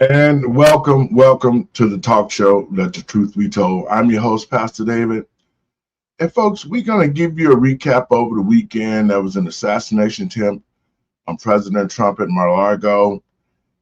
And welcome to the talk show, Let the Truth Be Told. I'm your host, Pastor David. And folks, we're going to give you a recap over the weekend. There was an assassination attempt on President Trump at Mar-a-Lago.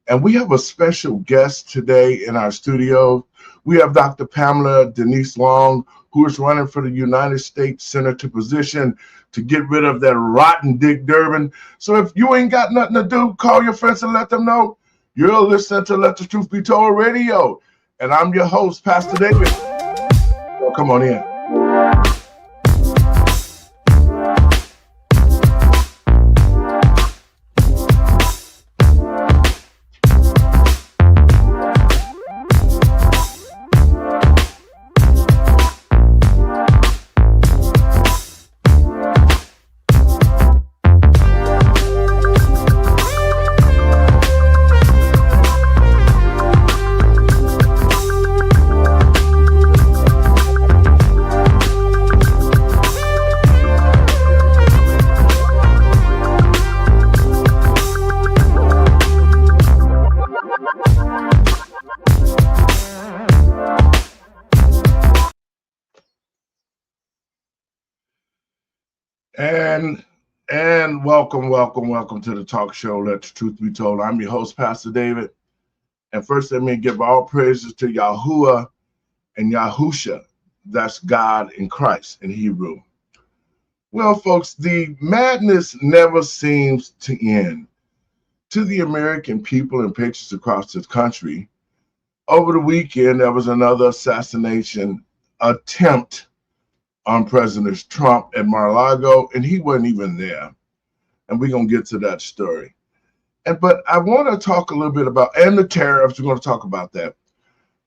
And we have a special guest today in our studio. We have Dr. Pamela Denise Long, who is running for the United States Senator position to get rid of that rotten Dick Durbin. So if you ain't got nothing to do, call your friends and let them know you're listening to Let the Truth Be Told Radio. And I'm your host, Pastor David. So come on in. And welcome to the talk show, Let the Truth Be Told. I'm your host, Pastor David. And first, let me give all praises to Yahuwah and Yahusha. That's God in Christ in Hebrew. Well, folks, the madness never seems to end. To the American people and patriots across this country, over the weekend, there was another assassination attempt on President Trump at Mar-a-Lago, and he wasn't even there. And we're going to get to that story. But I want to talk a little bit about, and the tariffs, we're going to talk about that.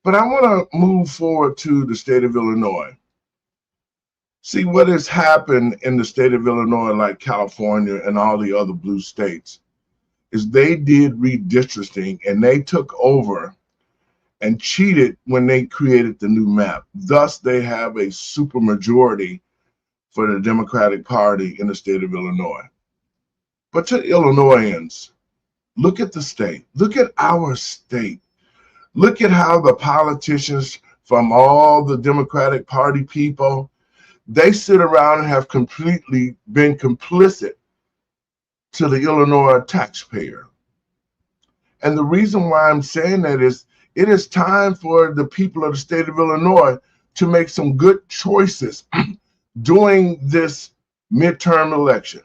But I want to move forward to the state of Illinois. See, what has happened in the state of Illinois, like California and all the other blue states, is they did redistricting, and they took over and cheated when they created the new map. Thus, they have a supermajority for the Democratic Party in the state of Illinois. But to Illinoisans, look at the state. Look at our state. Look at how the politicians from all the Democratic Party people, they sit around and have completely been complicit to the Illinois taxpayer. And the reason why I'm saying that is it is time for the people of the state of Illinois to make some good choices during this midterm election.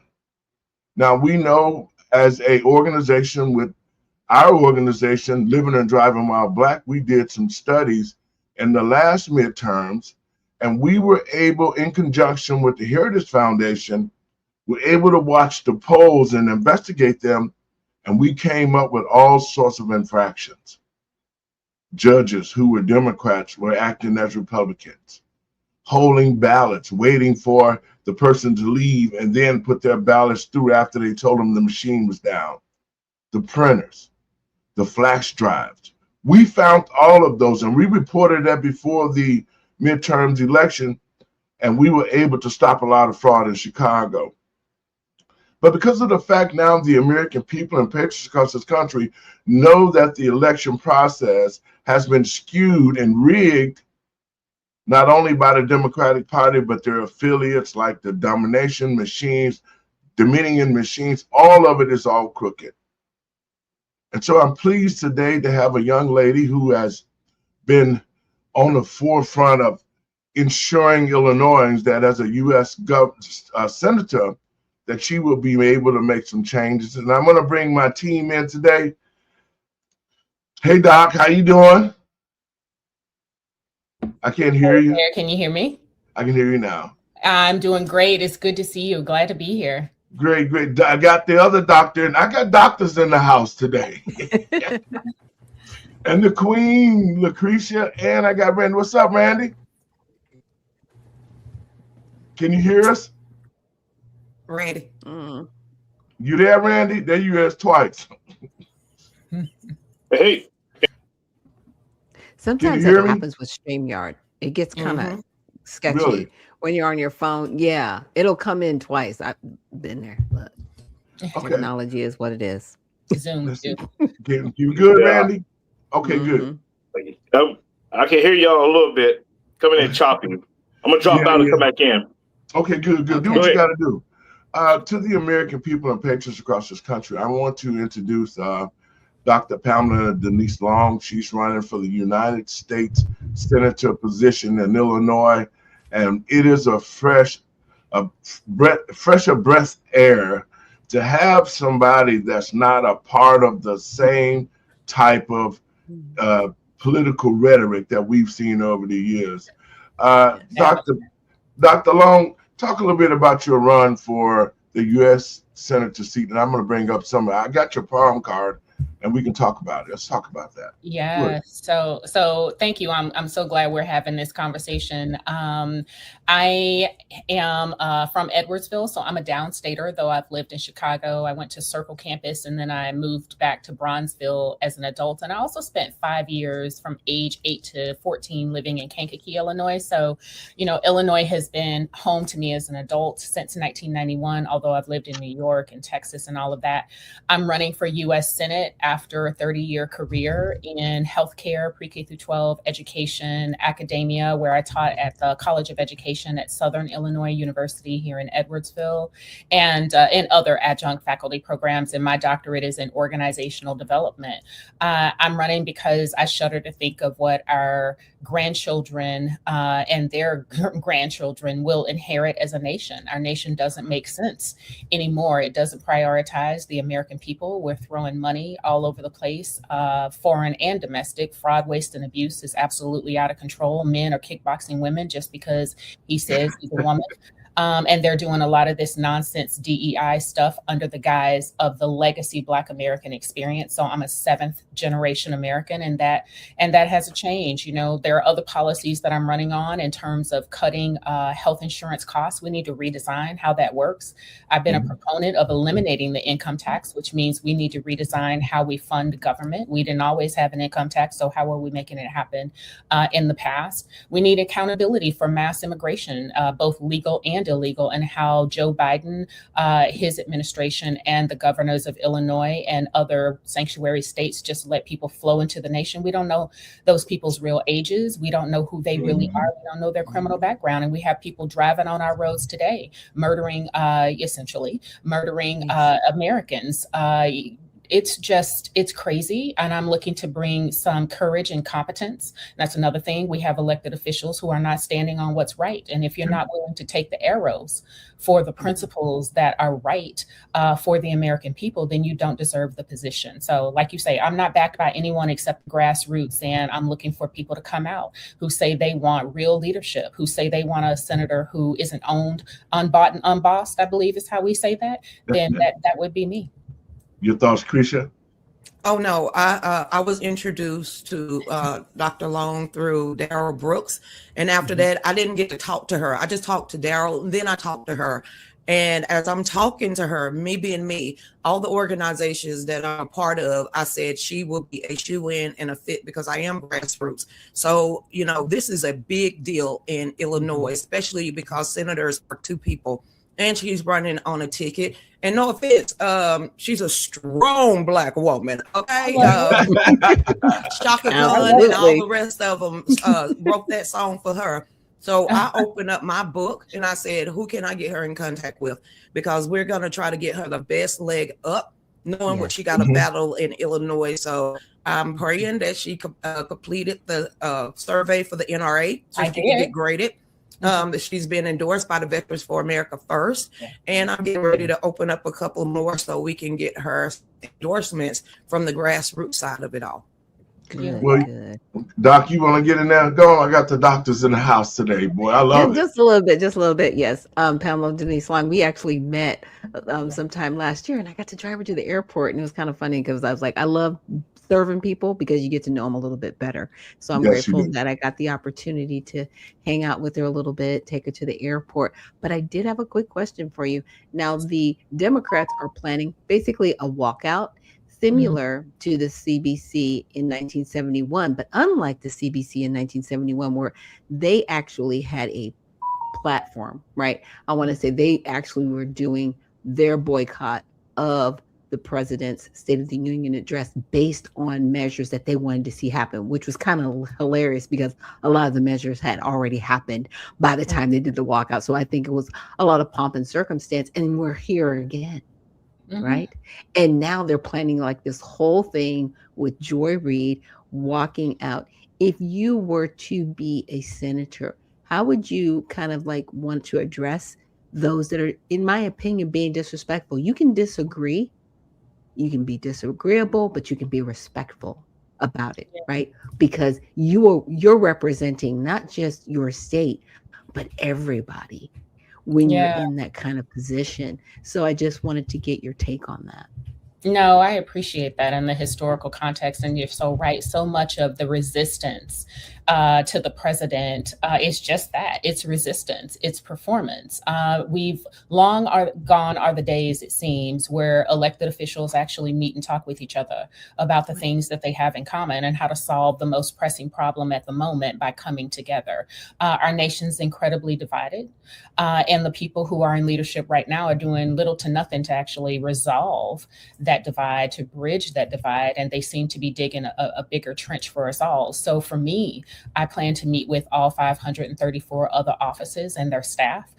Now, we know as an organization with our organization, Living and Driving While Black, we did some studies in the last midterms, and we were able, in conjunction with the Heritage Foundation, we're able to watch the polls and investigate them, and we came up with all sorts of infractions. Judges who were Democrats were acting as Republicans, holding ballots, waiting for the person to leave and then put their ballots through after they told them the machine was down. The printers, the flash drives. We found all of those, and we reported that before the midterms election, and we were able to stop a lot of fraud in Chicago. But because of the fact now the American people and patriots across this country know that the election process has been skewed and rigged, not only by the Democratic Party, but their affiliates like the Dominion machines, all of it is all crooked. And so I'm pleased today to have a young lady who has been on the forefront of ensuring Illinoisans that as a U.S. senator, that she will be able to make some changes. And I'm going to bring my team in today. Hey, Doc, how you doing? I can't hear you. Can you hear me? I can hear you now. I'm doing great. It's good to see you. Glad to be here. Great. I got the other doctor, and I got doctors in the house today. And the Queen, Lucretia, and I got Randy. What's up, Randy? Can you hear us? Randy. You there, Randy? There you is twice. Hey. Sometimes that happens with StreamYard. It gets kind of sketchy. Really? When you're on your phone. Yeah, it'll come in twice. I've been there. But technology is what it is. Zoom. You good, Randy? Okay, good. I can hear y'all a little bit coming in choppy. I'm gonna drop out and come back in. Okay, good. Do Okay. what you got to do. To the American people and patriots across this country, I want to introduce Dr. Pamela Denise Long. She's running for the United States Senator position in Illinois, and it is a fresh breath air to have somebody that's not a part of the same type of political rhetoric that we've seen over the years. Dr. Long, talk a little bit about your run for the U.S. Senator seat, and I'm going to bring up I got your palm card, and we can talk about it. Let's talk about that. Yeah. So thank you. I'm so glad we're having this conversation. I am from Edwardsville, so I'm a downstater, though I've lived in Chicago. I went to Circle campus, and then I moved back to Bronzeville as an adult. And I also spent 5 years from age 8 to 14 living in Kankakee, Illinois. So, Illinois has been home to me as an adult since 1991, although I've lived in New York and Texas and all of that. I'm running for U.S. Senate after a 30-year career in healthcare, pre-K through 12, education, academia, where I taught at the College of Education at Southern Illinois University here in Edwardsville, and in other adjunct faculty programs. And my doctorate is in organizational development. I'm running because I shudder to think of what our grandchildren and their grandchildren will inherit as a nation. Our nation doesn't make sense anymore. It doesn't prioritize the American people. We're throwing money all over the place, foreign and domestic. Fraud, waste, and abuse is absolutely out of control. Men are kickboxing women just because he says he's a woman. And they're doing a lot of this nonsense DEI stuff under the guise of the legacy Black American experience. So I'm a 7th generation American, and that has to change. There are other policies that I'm running on in terms of cutting health insurance costs. We need to redesign how that works. I've been a proponent of eliminating the income tax, which means we need to redesign how we fund government. We didn't always have an income tax, so how are we making it happen in the past? We need accountability for mass immigration, both legal and illegal, and how Joe Biden, his administration, and the governors of Illinois and other sanctuary states just let people flow into the nation. We don't know those people's real ages. We don't know who they really are. We don't know their criminal background. And we have people driving on our roads today, essentially murdering Americans. It's crazy. And I'm looking to bring some courage and competence. That's another thing. We have elected officials who are not standing on what's right. And if you're not willing to take the arrows for the principles that are right for the American people, then you don't deserve the position. So like you say, I'm not backed by anyone except grassroots. And I'm looking for people to come out who say they want real leadership, who say they want a senator who isn't owned, unbought, and unbossed, I believe is how we say that. Then that would be me. Your thoughts, Krisha? Oh no, I was introduced to Dr. Long through Daryl Brooks, and after that, I didn't get to talk to her. I just talked to Daryl, and then I talked to her. And as I'm talking to her, me being me, all the organizations that I'm a part of, I said she will be a shoe-in and a fit because I am grassroots. So, this is a big deal in Illinois, especially because senators are 2 people. And she's running on a ticket. And no offense, she's a strong Black woman. Okay, Shaka Khan and all the rest of them wrote that song for her. So I opened up my book and I said, who can I get her in contact with? Because we're going to try to get her the best leg up, knowing what she got to battle in Illinois. So I'm praying that she completed the survey for the NRA so she can get graded. That she's been endorsed by the Veterans for America First. And I'm getting ready to open up a couple more so we can get her endorsements from the grassroots side of it all. Good. Doc, you want to get in there? Go on. I got the doctors in the house today, boy. I love it. Just a little bit. Yes. Pamela Denise Long, we actually met sometime last year, and I got to drive her to the airport, and it was kind of funny because I was like, I love serving people because you get to know them a little bit better. So I'm grateful that I got the opportunity to hang out with her a little bit, take her to the airport. But I did have a quick question for you. Now, the Democrats are planning basically a walkout similar to the CBC in 1971, but unlike the CBC in 1971, where they actually had a platform, right? I want to say they actually were doing their boycott of the president's State of the Union address based on measures that they wanted to see happen, which was kind of hilarious because a lot of the measures had already happened by the time they did the walkout. So I think it was a lot of pomp and circumstance, and we're here again. Right. And now they're planning like this whole thing with Joy Reid walking out. If you were to be a senator, how would you kind of like want to address those that are, in my opinion, being disrespectful? You can disagree, you can be disagreeable, but you can be respectful about it, right? Because you're representing not just your state, but everybody when you're in that kind of position. So I just wanted to get your take on that. No, I appreciate that and the historical context. And you're so right. So much of the resistance to the president is just that. It's resistance. It's performance. We've long gone are the days, it seems, where elected officials actually meet and talk with each other about the things that they have in common and how to solve the most pressing problem at the moment by coming together. Our nation's incredibly divided. And the people who are in leadership right now are doing little to nothing to actually resolve that divide, to bridge that divide. And they seem to be digging a bigger trench for us all. So for me, I plan to meet with all 534 other offices and their staff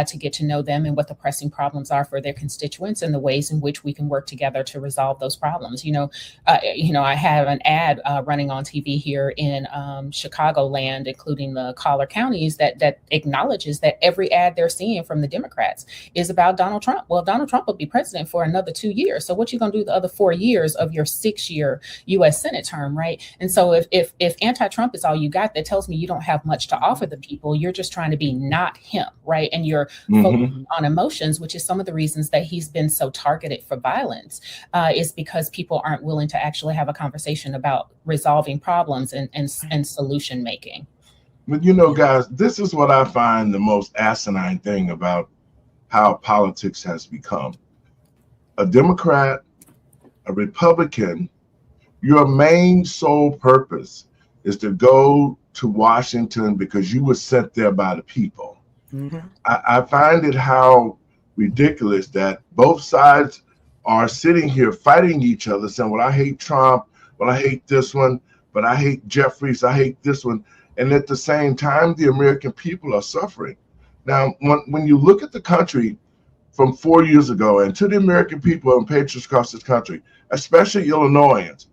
to get to know them and what the pressing problems are for their constituents and the ways in which we can work together to resolve those problems. I have an ad running on TV here in Chicagoland, including the collar counties, that acknowledges that every ad they're seeing from the Democrats is about Donald Trump. Well, Donald Trump will be president for another 2 years. So what you going to do the other 4 years of your 6-year U.S. Senate term, right? And so if anti-Trump is all you got, that tells me you don't have much to offer the people. You're just trying to be not him, right? And you're focused on emotions, which is some of the reasons that he's been so targeted for violence, is because people aren't willing to actually have a conversation about resolving problems and solution making. But guys, this is what I find the most asinine thing about how politics has become. A Democrat, a Republican, your main sole purpose is to go to Washington because you were sent there by the people. I find it how ridiculous that both sides are sitting here fighting each other, saying, well, I hate Trump, well, I hate this one, but I hate Jeffries, I hate this one. And at the same time, the American people are suffering. Now, when you look at the country from 4 years ago and to the American people and patriots across this country, especially Illinoisans,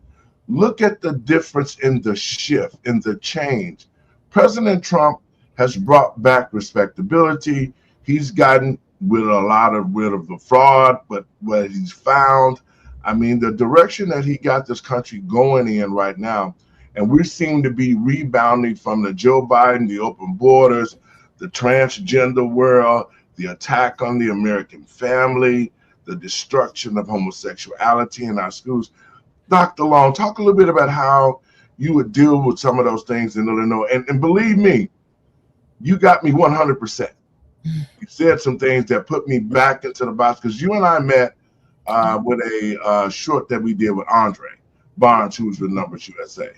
look at the difference in the shift, in the change. President Trump has brought back respectability. He's gotten rid of the fraud, but what he's found, I mean, the direction that he got this country going in right now, and we seem to be rebounding from the Joe Biden, the open borders, the transgender world, the attack on the American family, the destruction of homosexuality in our schools. Dr. Long, talk a little bit about how you would deal with some of those things in Illinois. And believe me, you got me 100%. You said some things that put me back into the box, because you and I met with a short that we did with Andre Barnes, who's with Numbers USA.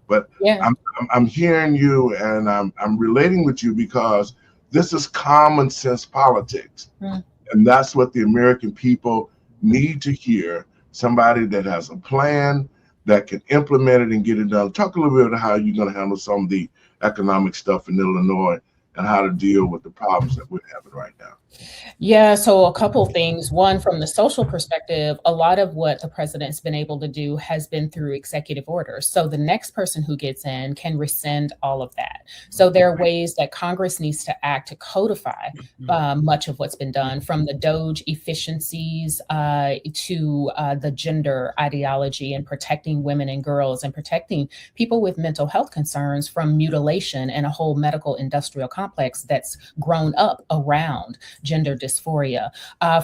But yeah. I'm hearing you and I'm relating with you because this is common sense politics. And that's what the American people need to hear. Somebody that has a plan, that can implement it and get it done. Talk a little bit about how you're going to handle some of the economic stuff in Illinois and how to deal with the problems that we're having right now. Yeah, so a couple things. One, from the social perspective, a lot of what the president's been able to do has been through executive orders. So the next person who gets in can rescind all of that. So there are ways that Congress needs to act to codify much of what's been done, from the DOGE efficiencies to the gender ideology and protecting women and girls and protecting people with mental health concerns from mutilation and a whole medical industrial complex that's grown up around gender dysphoria.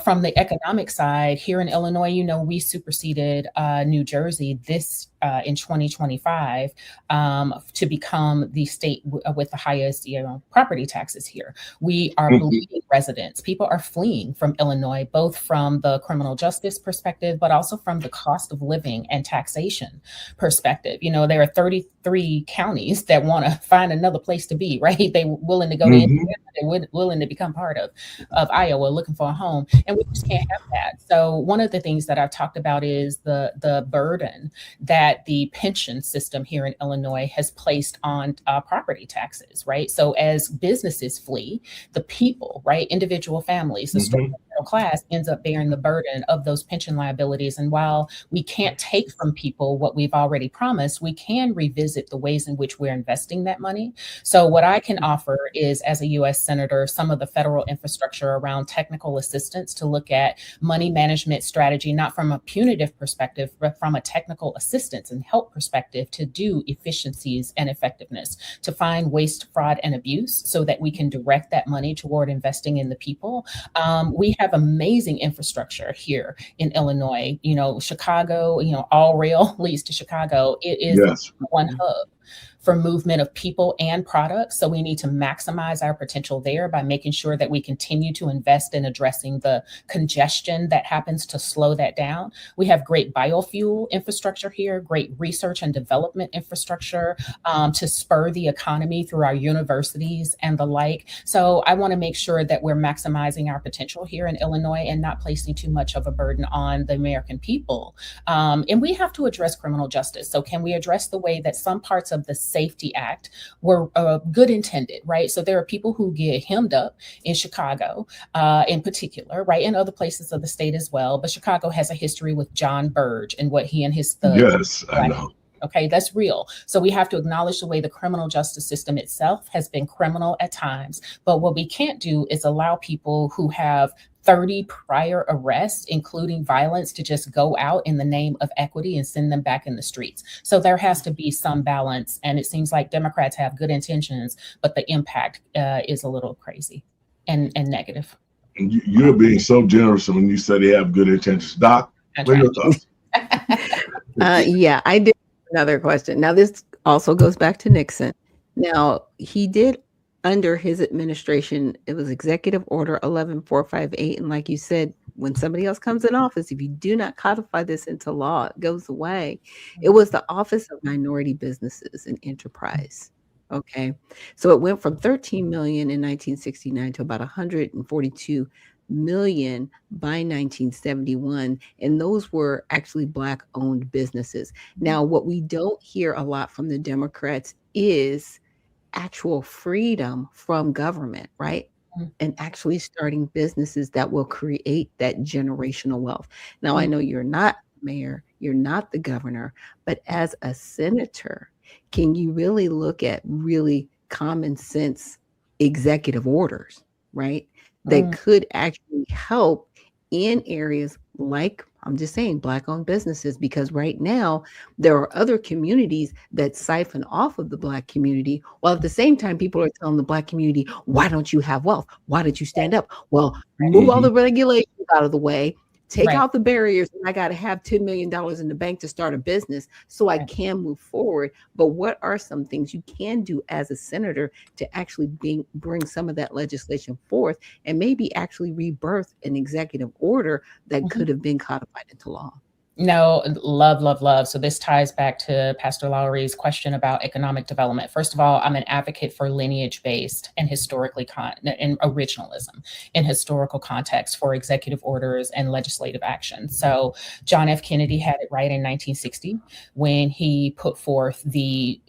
From the economic side, here in Illinois, we superseded New Jersey this in 2025 to become the state with the highest, property taxes here. We are bleeding residents. People are fleeing from Illinois, both from the criminal justice perspective, but also from the cost of living and taxation perspective. There are 33 counties that want to find another place to be, right? They're willing to go to Indiana. They're willing to become part of Iowa, looking for a home, and we just can't have that. So one of the things that I've talked about is the burden that the pension system here in Illinois has placed on property taxes, right? So as businesses flee, the people, right, individual families, the struggling middle class ends up bearing the burden of those pension liabilities. And while we can't take from people what we've already promised, we can revisit the ways in which we're investing that money. So what I can offer is, as a U.S. Senator, some of the federal infrastructure around technical assistance to look at money management strategy, not from a punitive perspective, but from a technical assistance and help perspective to do efficiencies and effectiveness, to find waste, fraud, and abuse so that we can direct that money toward investing in the people. We have amazing infrastructure here in Illinois. Chicago, all rail leads to Chicago. It is one hub for movement of people and products. So we need to maximize our potential there by making sure that we continue to invest in addressing the congestion that happens to slow that down. We have great biofuel infrastructure here, great research and development infrastructure to spur the economy through our universities and the like. So I want to make sure that we're maximizing our potential here in Illinois and not placing too much of a burden on the American people. And we have to address criminal justice. So can we address the way that some parts of the Safety Act were good intended, right? So there are people who get hemmed up in Chicago in particular, right? And other places of the state as well. But Chicago has a history with John Burge and what he and his thugs. Yes, I know. Okay, that's real. So we have to acknowledge the way the criminal justice system itself has been criminal at times. But what we can't do is allow people who have 30 prior arrests, including violence, to just go out in the name of equity and send them back in the streets. So there has to be some balance. And it seems like Democrats have good intentions, but the impact is a little crazy and negative. You're being so generous when you say they have good intentions. Doc, what are your thoughts? Yeah, I did another question. Now, this also goes back to Nixon. Now, he did, under his administration, it was Executive Order 11458. And like you said, when somebody else comes in office, if you do not codify this into law, it goes away. It was the Office of Minority Businesses and Enterprise. Okay. So it went from 13 million in 1969 to about 142 million by 1971. And those were actually Black-owned businesses. Now, what we don't hear a lot from the Democrats is actual freedom from government, right? And actually starting businesses that will create that generational wealth. Now, I know you're not mayor, you're not the governor, but as a senator, can you really look at really common sense executive orders, right? That could actually help in areas like, I'm just saying, Black-owned businesses, because right now there are other communities that siphon off of the Black community, while at the same time people are telling the Black community, why don't you have wealth? Why don't you stand up? Well, move all the regulations out of the way, take out the barriers, and I got to have $10 million in the bank to start a business so I can move forward. But what are some things you can do as a senator to actually bring some of that legislation forth and maybe actually rebirth an executive order that could have been codified into law? No, love. So this ties back to Pastor Lowry's question about economic development. First of all, I'm an advocate for lineage-based and historically and originalism in historical context for executive orders and legislative action. So John F. Kennedy had it right in 1960 when he put forth the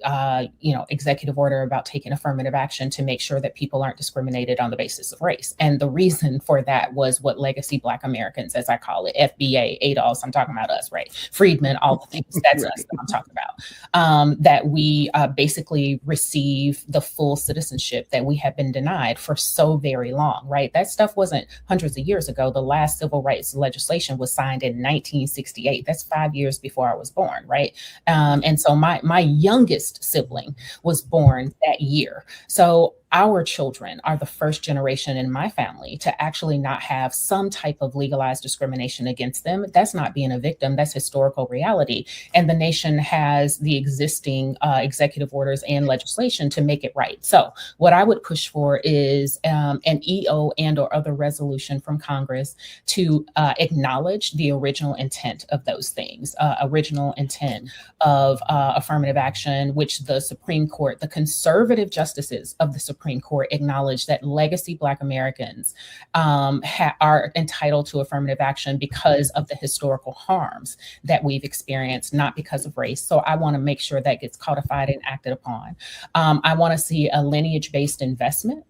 executive order about taking affirmative action to make sure that people aren't discriminated on the basis of race. And the reason for that was what legacy Black Americans, as I call it, FBA, ADOS, I'm talking about us, right? Friedman, all the things, that's us that I'm talking about, that we basically receive the full citizenship that we have been denied for so very long, right? That stuff wasn't hundreds of years ago. The last civil rights legislation was signed in 1968. That's 5 years before I was born, right? And so my youngest sibling was born that year. So our children are the first generation in my family to actually not have some type of legalized discrimination against them. That's not being a victim, that's historical reality. And the nation has the existing executive orders and legislation to make it right. So what I would push for is an EO and or other resolution from Congress to acknowledge the original intent of those things, original intent of affirmative action, which the Supreme Court, the conservative justices of the Supreme Court acknowledged that legacy Black Americans are entitled to affirmative action because of the historical harms that we've experienced, not because of race. So I want to make sure that gets codified and acted upon. I want to see a lineage-based investment,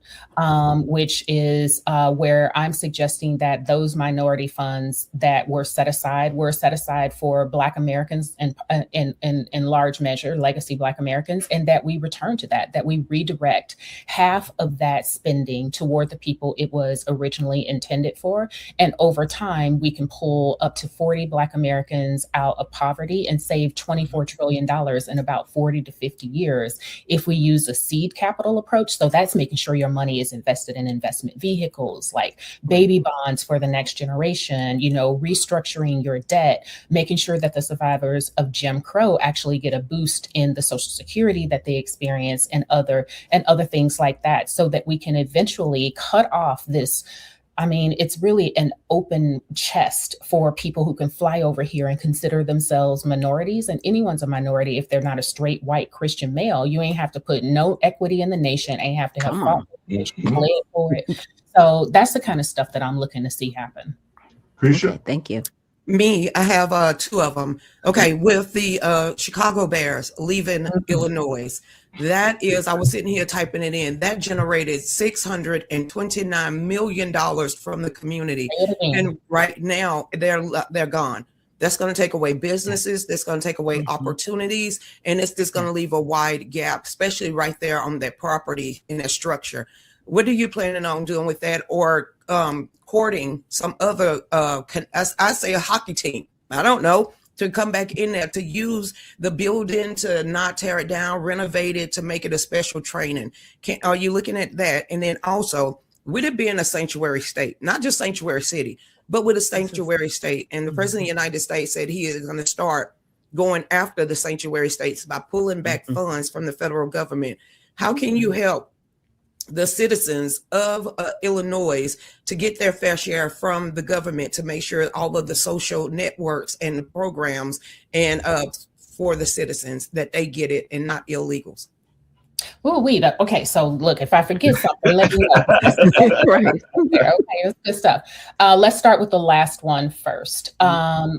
which is where I'm suggesting that those minority funds that were set aside for Black Americans and in large measure, legacy Black Americans, and that we return to that we redirect half of that spending toward the people it was originally intended for. And over time, we can pull up to 40 Black Americans out of poverty and save $24 trillion in about 40 to 50 years if we use a seed capital approach. So that's making sure your money is invested in investment vehicles like baby bonds for the next generation, restructuring your debt, making sure that the survivors of Jim Crow actually get a boost in the Social Security that they experience and other things like that, so that we can eventually cut off this. I mean, it's really an open chest for people who can fly over here and consider themselves minorities. And anyone's a minority if they're not a straight white Christian male. You ain't have to put no equity in the nation, ain't have to have fought for it. So that's the kind of stuff that I'm looking to see happen. Krisha? Okay, thank you. Me, I have two of them. Okay, with the Chicago Bears leaving Illinois, that is, I was sitting here typing it in, that generated $629 million from the community. And right now, they're gone. That's going to take away businesses. That's going to take away opportunities. And it's just going to leave a wide gap, especially right there on that property in that structure. What are you planning on doing with that? Or courting some other, I say a hockey team, I don't know, to come back in there, to use the building, to not tear it down, renovate it, to make it a special training. Are you looking at that? And then also, with it being a sanctuary state, not just sanctuary city, but with a sanctuary state. And the President of the United States said he is going to start going after the sanctuary states by pulling back funds from the federal government. How can you help the citizens of Illinois to get their fair share from the government, to make sure all of the social networks and the programs and for the citizens that they get it and not illegals? Okay, so look, if I forget something, let me know. Right. Okay, it's good stuff. Let's start with the last one first. I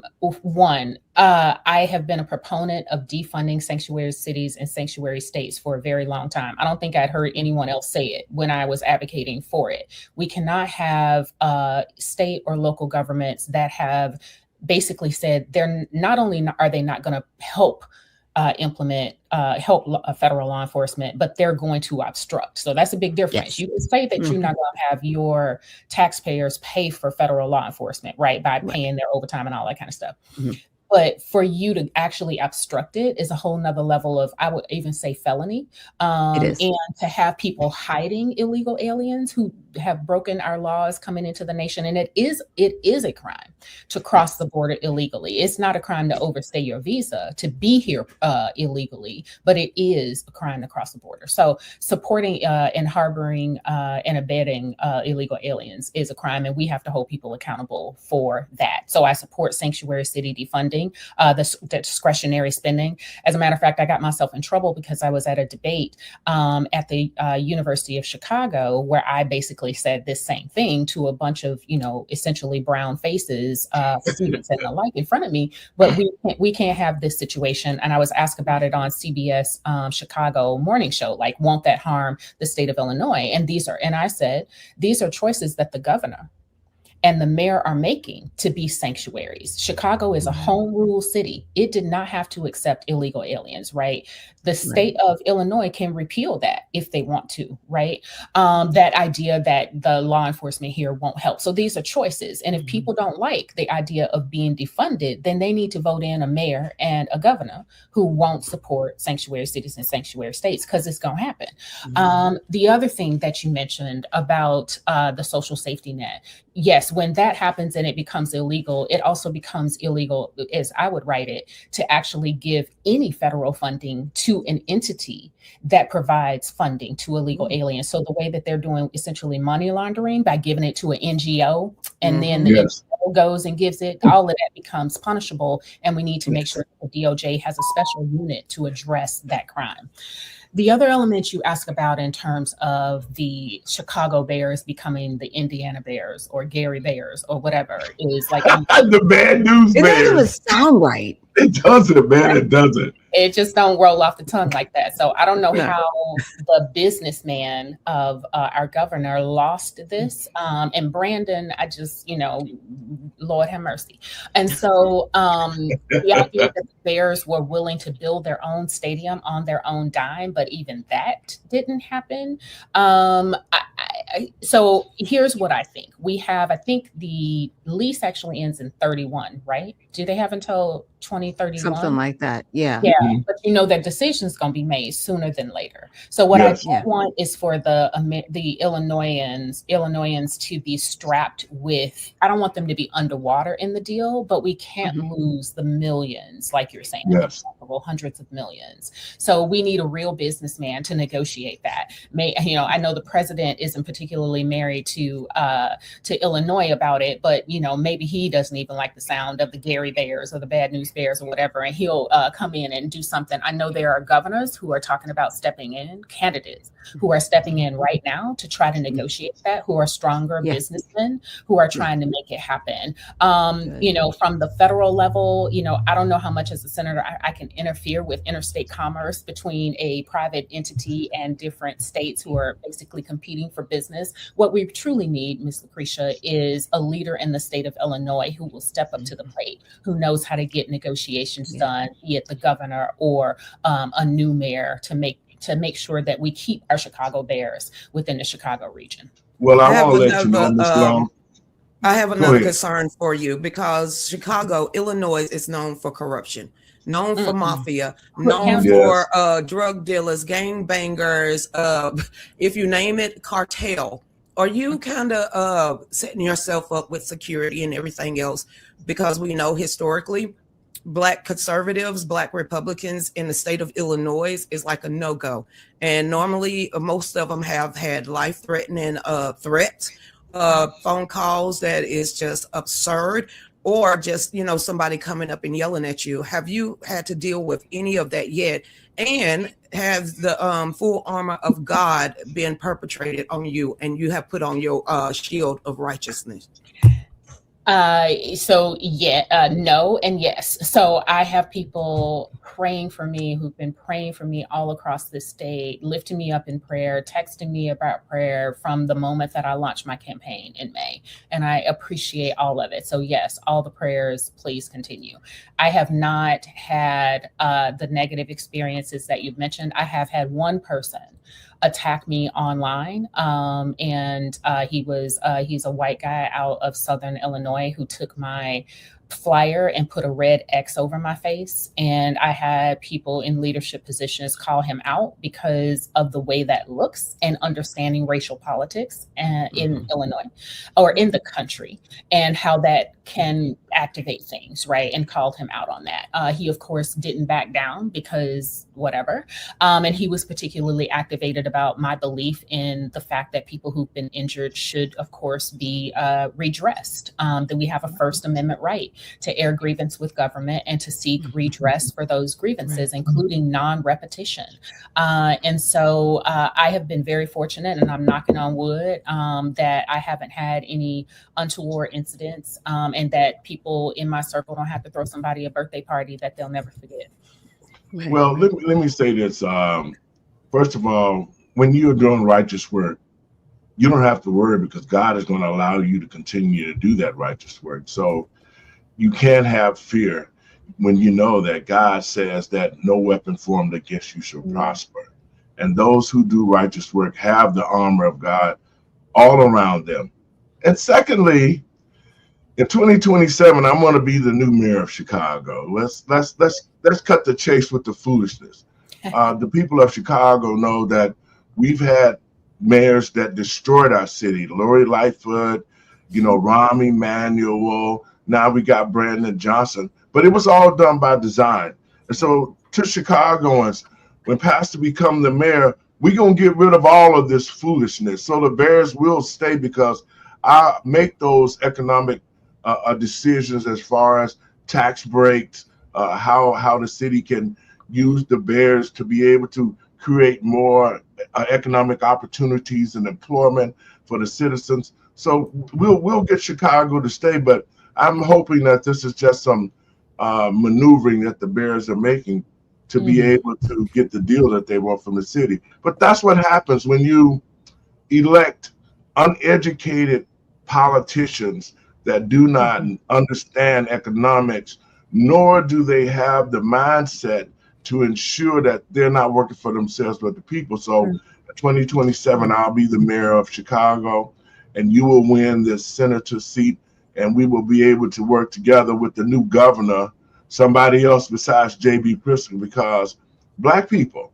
have been a proponent of defunding sanctuary cities and sanctuary states for a very long time. I don't think I'd heard anyone else say it when I was advocating for it. We cannot have state or local governments that have basically said they're not only are they not going to help implement federal law enforcement, but they're going to obstruct. So that's a big difference. Yes. You can say that you're not going to have your taxpayers pay for federal law enforcement, right? By paying their overtime and all that kind of stuff. But for you to actually obstruct it is a whole nother level of, I would even say, felony. And to have people hiding illegal aliens who have broken our laws coming into the nation. And it is a crime to cross the border illegally. It's not a crime to overstay your visa to be here illegally, but it is a crime to cross the border. So supporting and harboring and abetting illegal aliens is a crime, and we have to hold people accountable for that. So I support sanctuary city defunding. The discretionary spending. As a matter of fact, I got myself in trouble because I was at a debate at the University of Chicago where I basically said this same thing to a bunch of, essentially brown faces, students and the like in front of me. But we can't have this situation. And I was asked about it on CBS Chicago morning show, like, won't that harm the state of Illinois? And I said, these are choices that the governor and the mayor are making to be sanctuaries. Chicago is a home rule city. It did not have to accept illegal aliens, right? The state of Illinois can repeal that if they want to, right? That idea that the law enforcement here won't help. So these are choices. And if people don't like the idea of being defunded, then they need to vote in a mayor and a governor who won't support sanctuary cities and sanctuary states, because it's going to happen. The other thing that you mentioned about the social safety net, yes, when that happens and it becomes illegal, it also becomes illegal, as I would write it, to actually give any federal funding to an entity that provides funding to illegal aliens. So the way that they're doing essentially money laundering by giving it to an NGO, and then the NGO goes and gives it, all of that becomes punishable. And we need to make sure that the DOJ has a special unit to address that crime. The other element you ask about in terms of the Chicago Bears becoming the Indiana Bears or Gary Bears or whatever is like the bad news It Bears. doesn't even sound right. It doesn't, man. It doesn't. It just don't roll off the tongue like that. So I don't know how the businessman of our governor lost this. And Brandon, I just, Lord have mercy. And so the idea that the Bears were willing to build their own stadium on their own dime, but even that didn't happen. So here's what I think. I think the lease actually ends in 31, right? Do they have until 2031? Something like that. Yeah. Yeah. But that decision's going to be made sooner than later. So what I don't want is for the Illinoisans to be strapped with, I don't want them to be underwater in the deal, but we can't lose the millions, like you're saying, hundreds of millions. So we need a real businessman to negotiate that. I know the president isn't particularly married to Illinois about it, but maybe he doesn't even like the sound of the Gary Bears or the Bad News Bears or whatever, and he'll come in and do something. I know there are governors who are talking about stepping in, candidates who are stepping in right now to try to negotiate that, who are stronger businessmen who are trying to make it happen. From the federal level, I don't know how much as a senator I can interfere with interstate commerce between a private entity and different states who are basically competing for business. What we truly need, Ms. Lucretia, is a leader in the state of Illinois who will step up to the plate, who knows how to get negotiations done, be it the governor or a new mayor, to make sure that we keep our Chicago Bears within the Chicago region. Well, I want to let you know, Ms. Long. I have another concern for you, because Chicago, Illinois is known for corruption, known for mafia, known for drug dealers, gang bangers, if you name it, cartel. Are you kind of setting yourself up with security and everything else? Because we know historically, Black conservatives, Black Republicans in the state of Illinois is like a no-go. And normally most of them have had life-threatening threats, phone calls that is just absurd, or just, somebody coming up and yelling at you. Have you had to deal with any of that yet? And has the full armor of God been perpetrated on you, and you have put on your shield of righteousness? No and yes. So I have people praying for me who've been praying for me all across the state, lifting me up in prayer, texting me about prayer from the moment that I launched my campaign in May. And I appreciate all of it. So yes, all the prayers, please continue. I have not had the negative experiences that you've mentioned. I have had one person attack me online. He's a white guy out of Southern Illinois who took my flyer and put a red X over my face. And I had people in leadership positions call him out because of the way that looks and understanding racial politics in Illinois or in the country, and how that can activate things, right? And called him out on that. He, of course, didn't back down because whatever. And he was particularly activated about my belief in the fact that people who've been injured should, of course, be redressed. That we have a First Amendment right to air grievance with government and to seek redress for those grievances, including non-repetition. And so I have been very fortunate, and I'm knocking on wood, that I haven't had any untoward incidents, and that people in my circle don't have to throw somebody a birthday party that they'll never forget. Well, let me say this. First of all, when you're doing righteous work, you don't have to worry because God is going to allow you to continue to do that righteous work. So you can't have fear when you know that God says that no weapon formed against you shall prosper. And those who do righteous work have the armor of God all around them. And secondly, in 2027, I'm going to be the new mayor of Chicago. Let's cut the chase with the foolishness. The people of Chicago know that we've had mayors that destroyed our city. Lori Lightfoot, Rahm Emanuel. Now we got Brandon Johnson. But it was all done by design. And so to Chicagoans, when Pastor become the mayor, we're going to get rid of all of this foolishness. So the Bears will stay because I make those economic decisions as far as tax breaks, how the city can use the Bears to be able to create more economic opportunities and employment for the citizens. So we'll get Chicago to stay, but I'm hoping that this is just some maneuvering that the Bears are making to be able to get the deal that they want from the city. But that's what happens when you elect uneducated politicians that do not understand economics, nor do they have the mindset to ensure that they're not working for themselves but the people. So in 2027, I'll be the mayor of Chicago, and you will win this senator seat, and we will be able to work together with the new governor, somebody else besides J.B. Pritzker, because Black people,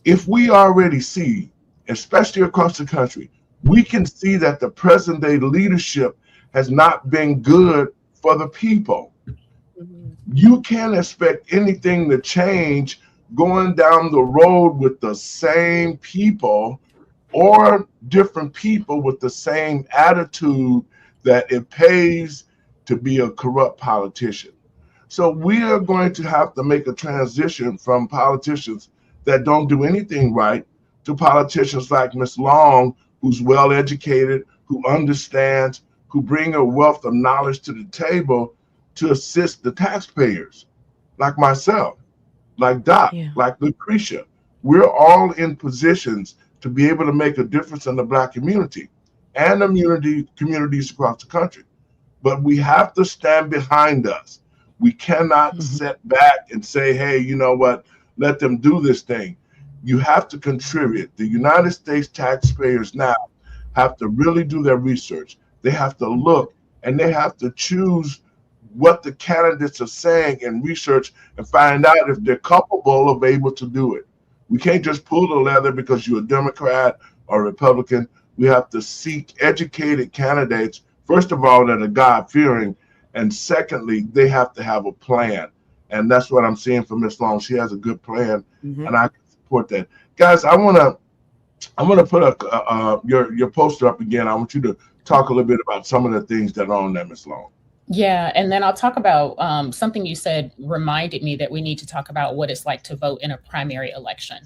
if we already see, especially across the country, we can see that the present day leadership has not been good for the people. You can't expect anything to change going down the road with the same people or different people with the same attitude that it pays to be a corrupt politician. So we are going to have to make a transition from politicians that don't do anything right to politicians like Ms. Long, who's well educated, who understands, who bring a wealth of knowledge to the table to assist the taxpayers, like myself, like Doc, like Lucretia. We're all in positions to be able to make a difference in the Black community and the communities across the country. But we have to stand behind us. We cannot sit back and say, hey, you know what, let them do this thing. You have to contribute. The United States taxpayers now have to really do their research. They have to look and they have to choose what the candidates are saying and research and find out if they're capable of able to do it. We can't just pull the leather because you're a Democrat or Republican. We have to seek educated candidates, first of all, that are God-fearing, and secondly, they have to have a plan. And that's what I'm seeing from Ms. Long. She has a good plan, and I can support that. Guys, I'm gonna put your poster up again. I want you to talk a little bit about some of the things that are on there, Ms. Long. Yeah, and then I'll talk about something you said reminded me that we need to talk about what it's like to vote in a primary election.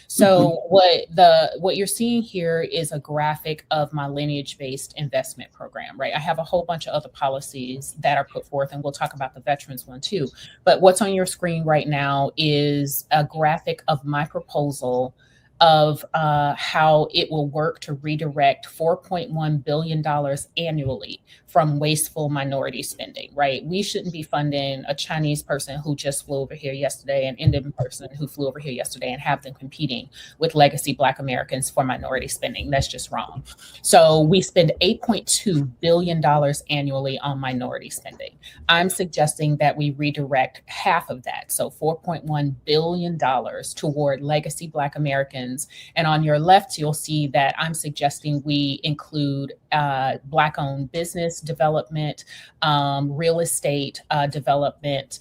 So what you're seeing here is a graphic of my lineage-based investment program, right? I have a whole bunch of other policies that are put forth, and we'll talk about the veterans one too. But what's on your screen right now is a graphic of my proposal of how it will work to redirect $4.1 billion annually from wasteful minority spending, right? We shouldn't be funding a Chinese person who just flew over here yesterday, an Indian person who flew over here yesterday, and have them competing with legacy Black Americans for minority spending. That's just wrong. So we spend $8.2 billion annually on minority spending. I'm suggesting that we redirect half of that, so $4.1 billion toward legacy Black Americans. And on your left, you'll see that I'm suggesting we include Black-owned business development, real estate development,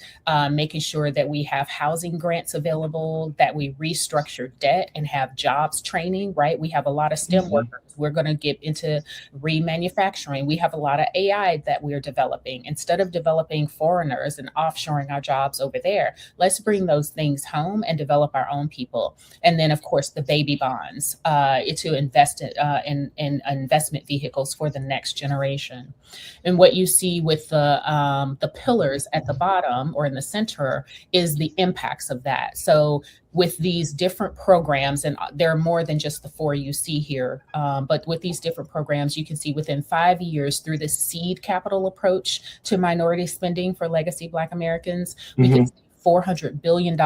making sure that we have housing grants available, that we restructure debt and have jobs training, right? We have a lot of STEM workers. We're going to get into remanufacturing. We have a lot of AI that we're developing. Instead of developing foreigners and offshoring our jobs over there, let's bring those things home and develop our own people. And then, of course, the baby bonds, to invest in investment vehicles for the next generation. And what you see with the pillars at the bottom or in the center is the impacts of that. So with these different programs, and there are more than just the 4 you see here, but with these different programs, you can see within 5 years through the seed capital approach to minority spending for legacy Black Americans, we can $400 billion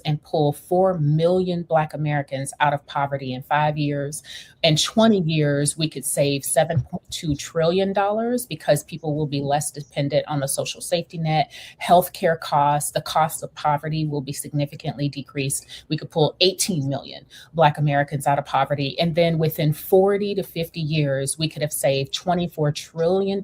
and pull 4 million Black Americans out of poverty in 5 years. In 20 years, we could save $7.2 trillion because people will be less dependent on the social safety net. Healthcare costs, the cost of poverty will be significantly decreased. We could pull 18 million Black Americans out of poverty. And then within 40 to 50 years, we could have saved $24 trillion,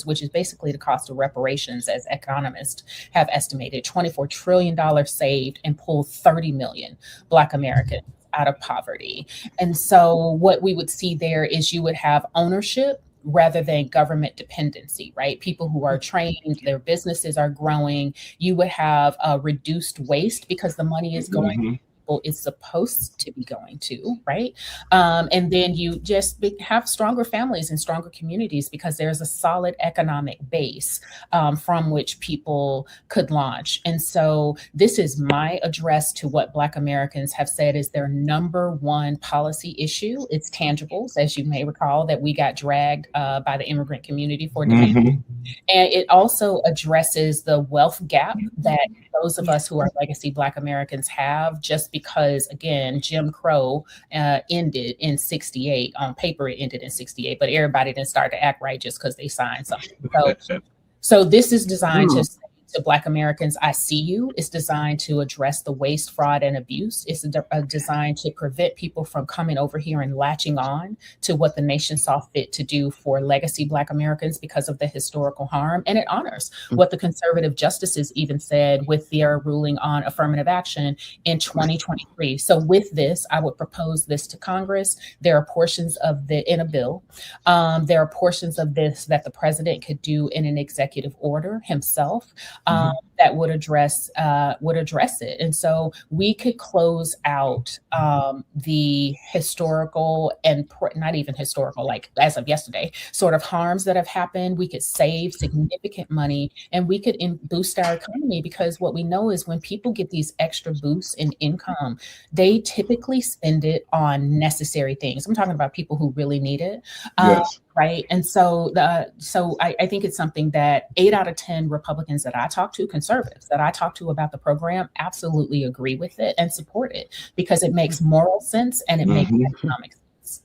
which is basically the cost of reparations, as economists have estimated. $24 trillion saved and pull 30 million Black Americans out of poverty. And so what we would see there is you would have ownership rather than government dependency, right? People who are trained, their businesses are growing. You would have reduced waste because the money is going is supposed to be going to, right? And then you just have stronger families and stronger communities because there's a solid economic base from which people could launch. And so this is my address to what Black Americans have said is their number one policy issue. It's tangibles, as you may recall, that we got dragged by the immigrant community for demand. And it also addresses the wealth gap that those of us who are legacy Black Americans have, just because, again, Jim Crow ended in 68. On paper, it ended in 68, but everybody didn't start to act right just because they signed something. So this is designed to say to Black Americans, I see you. It's designed to address the waste, fraud, and abuse. It's designed to prevent people from coming over here and latching on to what the nation saw fit to do for legacy Black Americans because of the historical harm. And it honors what the conservative justices even said with their ruling on affirmative action in 2023. So with this, I would propose this to Congress. There are portions of in a bill. There are portions of this that the president could do in an executive order himself. That would address it. And so we could close out the historical and not even historical, like as of yesterday, sort of harms that have happened. We could save significant money and we could boost our economy, because what we know is when people get these extra boosts in income, they typically spend it on necessary things. I'm talking about people who really need it. Yes. Right. And so I think it's something that 8 out of 10 Republicans that I talk to, conservatives that I talk to about the program, absolutely agree with it and support it because it makes moral sense and it makes economic sense.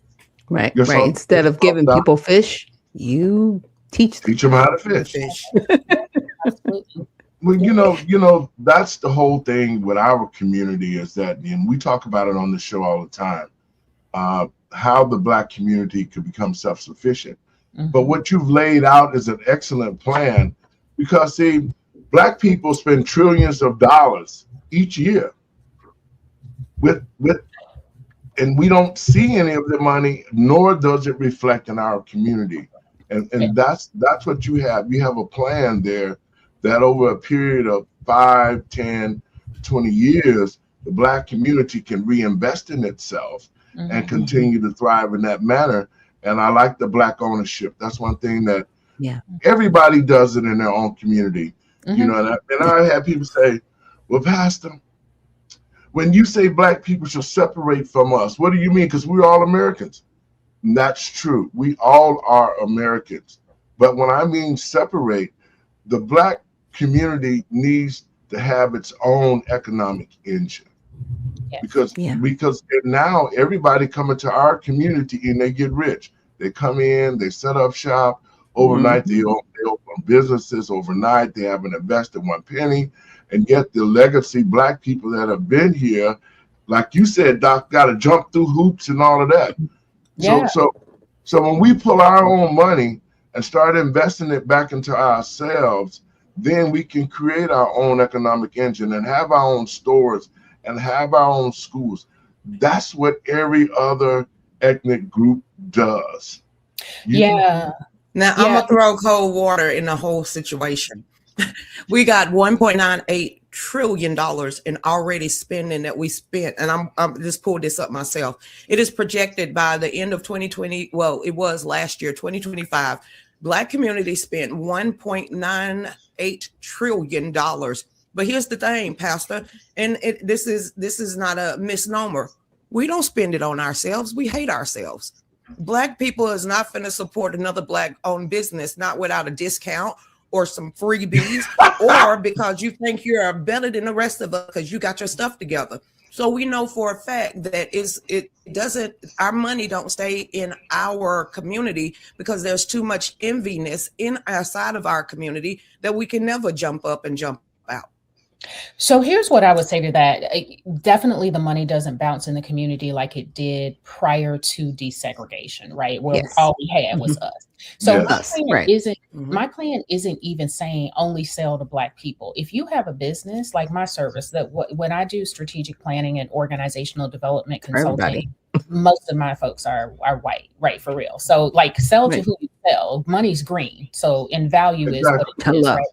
Right. Right. Instead of giving people fish, you teach them how to fish. Absolutely. Well, you know, that's the whole thing with our community is that, and we talk about it on the show all the time. How the Black community could become self-sufficient. But what you've laid out is an excellent plan because, see, Black people spend trillions of dollars each year and we don't see any of the money, nor does it reflect in our community. And that's what you have. You have a plan there that over a period of 5, 10, 20 years, the Black community can reinvest in itself and continue to thrive in that manner. And I like the Black ownership. That's one thing that everybody does it in their own community. You know, and I have people say, well, Pastor, when you say Black people should separate from us, what do you mean? Because we're all Americans. And that's true. We all are Americans. But when I mean separate, the Black community needs to have its own economic engine. Because now everybody coming to our community and they get rich. They come in, they set up shop overnight. They open businesses overnight. They haven't invested one penny, and yet the legacy Black people that have been here, like you said, Doc, got to jump through hoops and all of that. So when we pull our own money and start investing it back into ourselves, then we can create our own economic engine and have our own stores and have our own schools. That's what every other ethnic group does. Now, I'm going to throw cold water in the whole situation. We got 1.98 trillion in already spending that we spent. And I'm just pulled this up myself. It is projected by the end of 2020. Well, it was last year, 2025. Black community spent $1.98 trillion. But here's the thing, Pastor, and this is not a misnomer. We don't spend it on ourselves. We hate ourselves. Black people is not going to support another Black-owned business, not without a discount or some freebies, or because you think you're better than the rest of us because you got your stuff together. So we know for a fact that our money don't stay in our community because there's too much enviness outside of our community that we can never jump up and jump out. So here's what I would say to that. Definitely the money doesn't bounce in the community like it did prior to desegregation, right? Where all we had was us. So my plan isn't even saying only sell to Black people. If you have a business like my service, when I do strategic planning and organizational development consulting, most of my folks are white, right? For real. So like sell to who you sell. Money's green. So in value is what it is, right?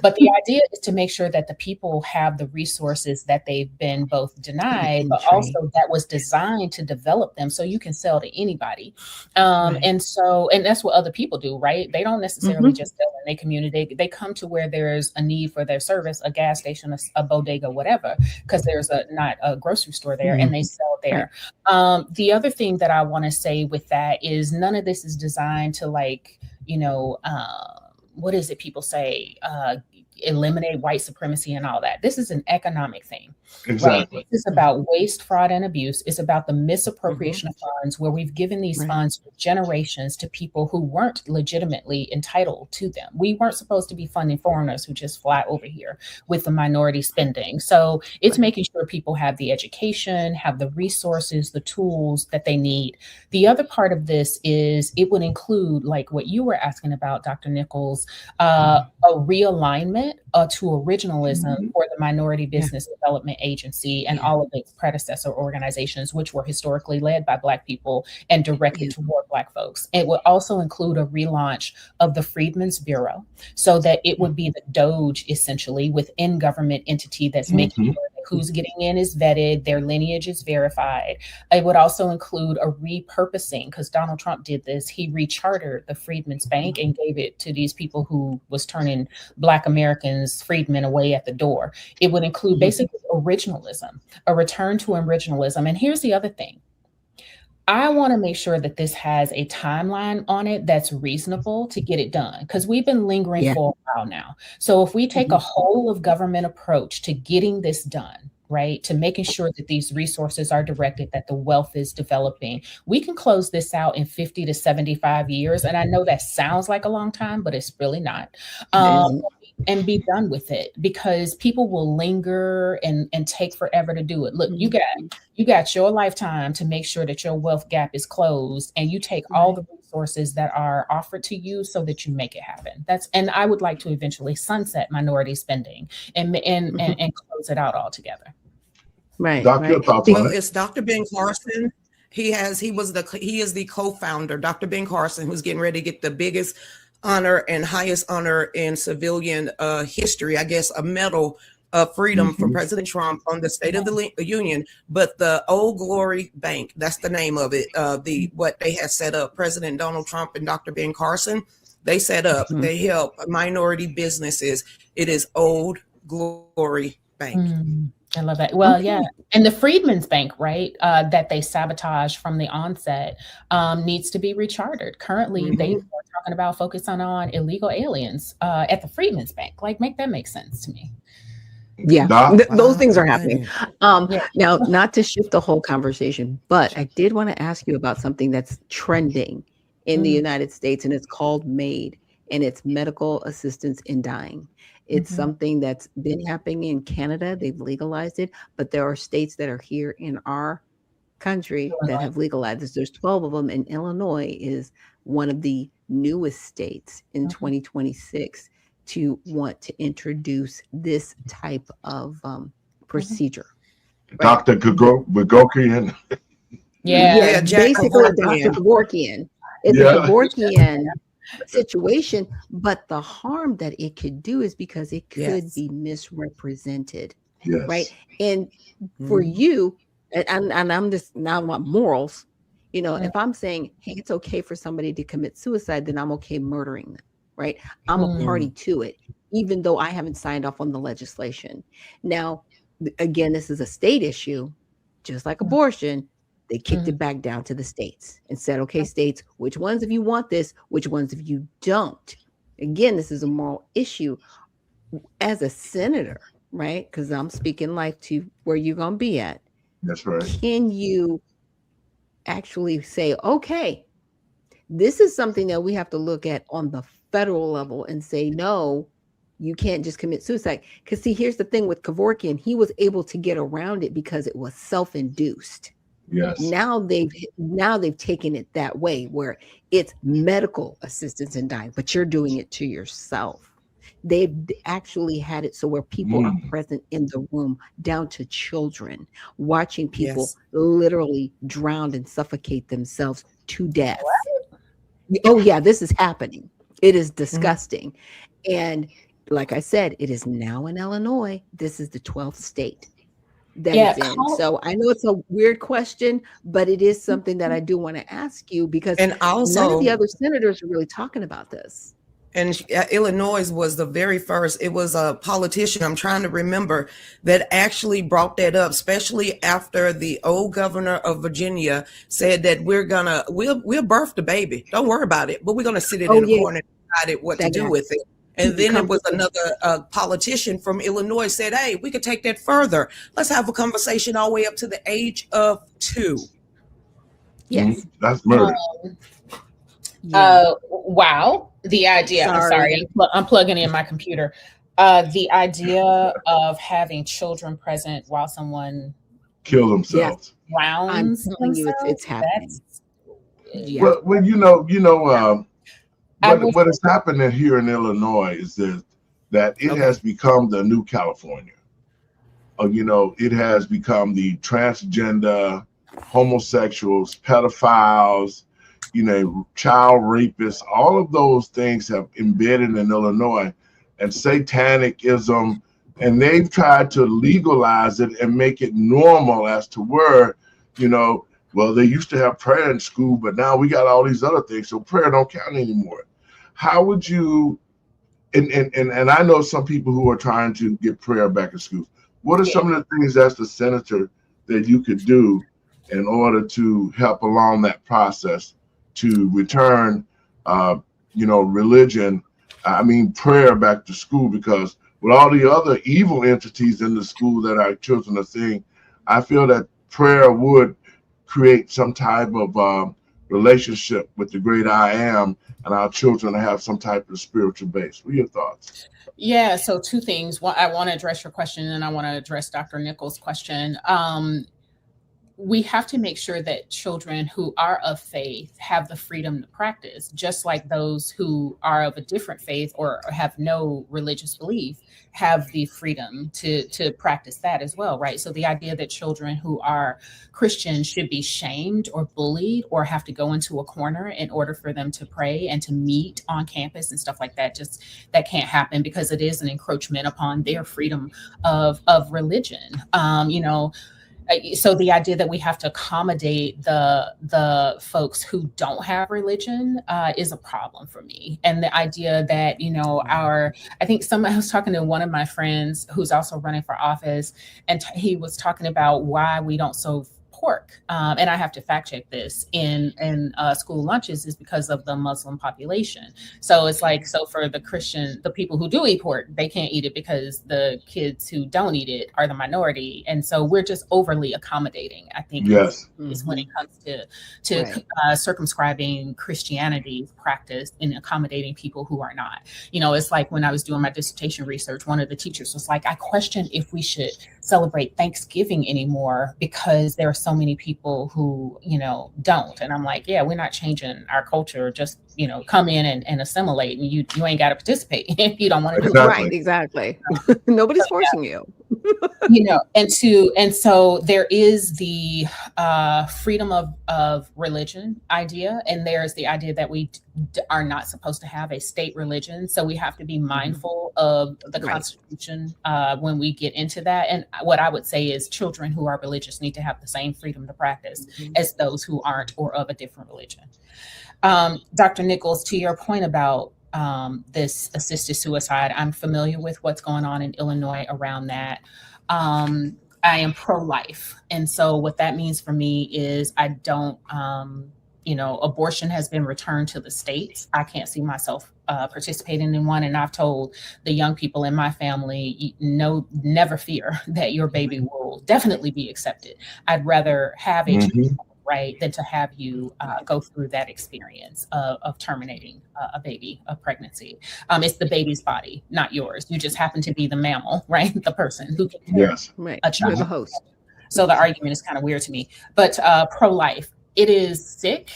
But the idea is to make sure that the people have the resources that they've been both denied, but also that was designed to develop them so you can sell to anybody. And that's what other people do, right? They don't necessarily just sell in their community. They come to where there's a need for their service, a gas station, a bodega, whatever, because there's not a grocery store there and they sell there. The other thing that I want to say with that is none of this is designed to what is it people say? Eliminate white supremacy and all that. This is an economic thing. Exactly. Right? This is about waste, fraud, and abuse. It's about the misappropriation of funds where we've given these funds for generations to people who weren't legitimately entitled to them. We weren't supposed to be funding foreigners who just fly over here with the minority spending. So it's making sure people have the education, have the resources, the tools that they need. The other part of this is it would include, like what you were asking about, Dr. Nichols, a realignment to originalism for the Minority Business Development Agency and all of its predecessor organizations, which were historically led by Black people and directed toward Black folks. It would also include a relaunch of the Freedmen's Bureau so that it would be the Doge, essentially, within government entity that's making sure that who's getting in is vetted, their lineage is verified. It would also include a repurposing, because Donald Trump did this. He rechartered the Freedmen's Bank and gave it to these people who was turning Black Americans, freedmen, away at the door. It would include basically originalism, a return to originalism. And here's the other thing. I want to make sure that this has a timeline on it that's reasonable to get it done, because we've been lingering for a while now. So if we take a whole of government approach to getting this done, right, to making sure that these resources are directed, that the wealth is developing, we can close this out in 50 to 75 years. And I know that sounds like a long time, but it's really not. And be done with it, because people will linger and take forever to do it. Look, you got your lifetime to make sure that your wealth gap is closed, and you take all the resources that are offered to you so that you make it happen. And I would like to eventually sunset minority spending and close it out altogether. Right. Well, it's Dr. Ben Carson. He is the co-founder, Dr. Ben Carson, who's getting ready to get the biggest honor and highest honor in civilian history, I guess, a medal of freedom from President Trump on the State of the Union. But the Old Glory Bank, that's the name of it, what they had set up, President Donald Trump and Dr. Ben Carson, they set up, they help minority businesses. It is Old Glory Bank. I love that. Well, yeah. And the Freedmen's Bank, right, that they sabotaged from the onset needs to be rechartered. Currently, they are talking about focusing on illegal aliens at the Freedmen's Bank. Like, make that make sense to me. Yeah, those things are happening. Now, not to shift the whole conversation, but I did want to ask you about something that's trending in the United States, and it's called MAID, and it's medical assistance in dying. It's something that's been happening in Canada. They've legalized it, but there are states that are here in our country that have legalized this. There's 12 of them, and Illinois is one of the newest states in 2026 to want to introduce this type of procedure. Dr. Gagorkian. Yeah, basically Dr. Gagorkian. It's a Gagorkian situation, but the harm that it could do is because it could Yes. be misrepresented, right? Yes. And for Mhm. you, and I'm just now my morals, Mm. if I'm saying, hey, it's okay for somebody to commit suicide, then I'm okay murdering them, right? I'm a Mm. party to it, even though I haven't signed off on the legislation. Now, again, this is a state issue, just like abortion. They kicked it back down to the states and said, okay, states, which ones of you want this, which ones of you don't? Again, this is a moral issue. As a senator, right? Because I'm speaking life to where you're going to be at. That's right. Can you actually say, okay, this is something that we have to look at on the federal level and say, no, you can't just commit suicide? Because see, here's the thing with Kevorkian, he was able to get around it because it was self-induced. Yes. Now they've taken it that way where it's medical assistance in dying, but you're doing it to yourself. They've actually had it so where people are present in the room, down to children, watching people Yes. literally drown and suffocate themselves to death. Oh yeah, this is happening. It is disgusting. And like I said, it is now in Illinois. This is the 12th state that Yeah, it's in. So I know it's a weird question, but it is something that I do want to ask you because And none of the also, other senators are really talking about this. and Illinois was the very first. It was a politician, I'm trying to remember, that actually brought that up, especially after the old governor of Virginia said that we'll birth the baby. Don't worry about it, but we're gonna sit it in a corner and decide what to That do guy. with it. And then it was another politician from Illinois said, hey, we could take that further. Let's have a conversation all the way up to the age of 2. Yes. That's murder. Wow. The idea. Sorry. I'm plugging in my computer. The idea of having children present while someone Kill themselves. drowns I'm telling you, themselves, it's happening. that's- Yeah. Well, I will what is happening here in Illinois is that it Okay. has become the new California. It has become the transgender, homosexuals, pedophiles, child rapists. All of those things have embedded in Illinois, and satanicism, and they've tried to legalize it and make it normal as to where, well, they used to have prayer in school, but now we got all these other things, so prayer don't count anymore. How would you? And I know some people who are trying to get prayer back in schools. What are some of the things as the senator that you could do in order to help along that process to return, religion, prayer back to school? Because with all the other evil entities in the school that our children are seeing, I feel that prayer would create some type of relationship with the great I am, and our children have some type of spiritual base. What are your thoughts? Yeah, so 2 things. One, I want to address your question, and I want to address Dr. Nichols' question. We have to make sure that children who are of faith have the freedom to practice, just like those who are of a different faith or have no religious belief have the freedom to practice that as well, right? So the idea that children who are Christian should be shamed or bullied or have to go into a corner in order for them to pray and to meet on campus and stuff like that, that can't happen, because it is an encroachment upon their freedom of religion. So the idea that we have to accommodate the folks who don't have religion is a problem for me. And the idea that, I think I was talking to one of my friends who's also running for office, and he was talking about why we don't serve pork. And I have to fact check this in school lunches, is because of the Muslim population. So it's like, so for the people who do eat pork, they can't eat it because the kids who don't eat it are the minority. And so we're just overly accommodating, I think. Yes. Is when it comes to circumscribing Christianity's practice and accommodating people who are not. It's like when I was doing my dissertation research, one of the teachers was like, I question if we should celebrate Thanksgiving anymore because there are so many people who, don't. And I'm like, yeah, we're not changing our culture just come in and assimilate, and you ain't got to participate if you don't want to do it. Exactly. Right, exactly. Nobody's forcing you. And so there is the freedom of religion idea, and there's the idea that we are not supposed to have a state religion. So we have to be mindful of the Right. Constitution when we get into that. And what I would say is children who are religious need to have the same freedom to practice as those who aren't or of a different religion. Dr. Nichols, to your point about this assisted suicide, I'm familiar with what's going on in Illinois around that. I am pro-life. And so what that means for me is I don't, abortion has been returned to the states. I can't see myself participating in one. And I've told the young people in my family, never fear that your baby will definitely be accepted. I'd rather have a child, right, than to have you go through that experience of terminating a pregnancy. It's the baby's body, not yours. You just happen to be the mammal, right? The person who can carry Right. a child. You're the host. So the argument is kind of weird to me. But pro-life, it is sick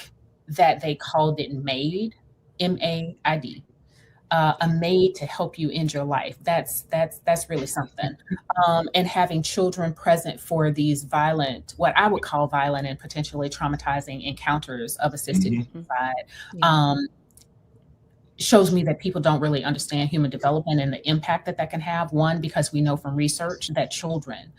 that they called it MAID, MAID. A maid to help you end your life. That's really something. And having children present for these what I would call violent and potentially traumatizing encounters of assisted suicide, shows me that people don't really understand human development and the impact that can have. One, because we know from research that children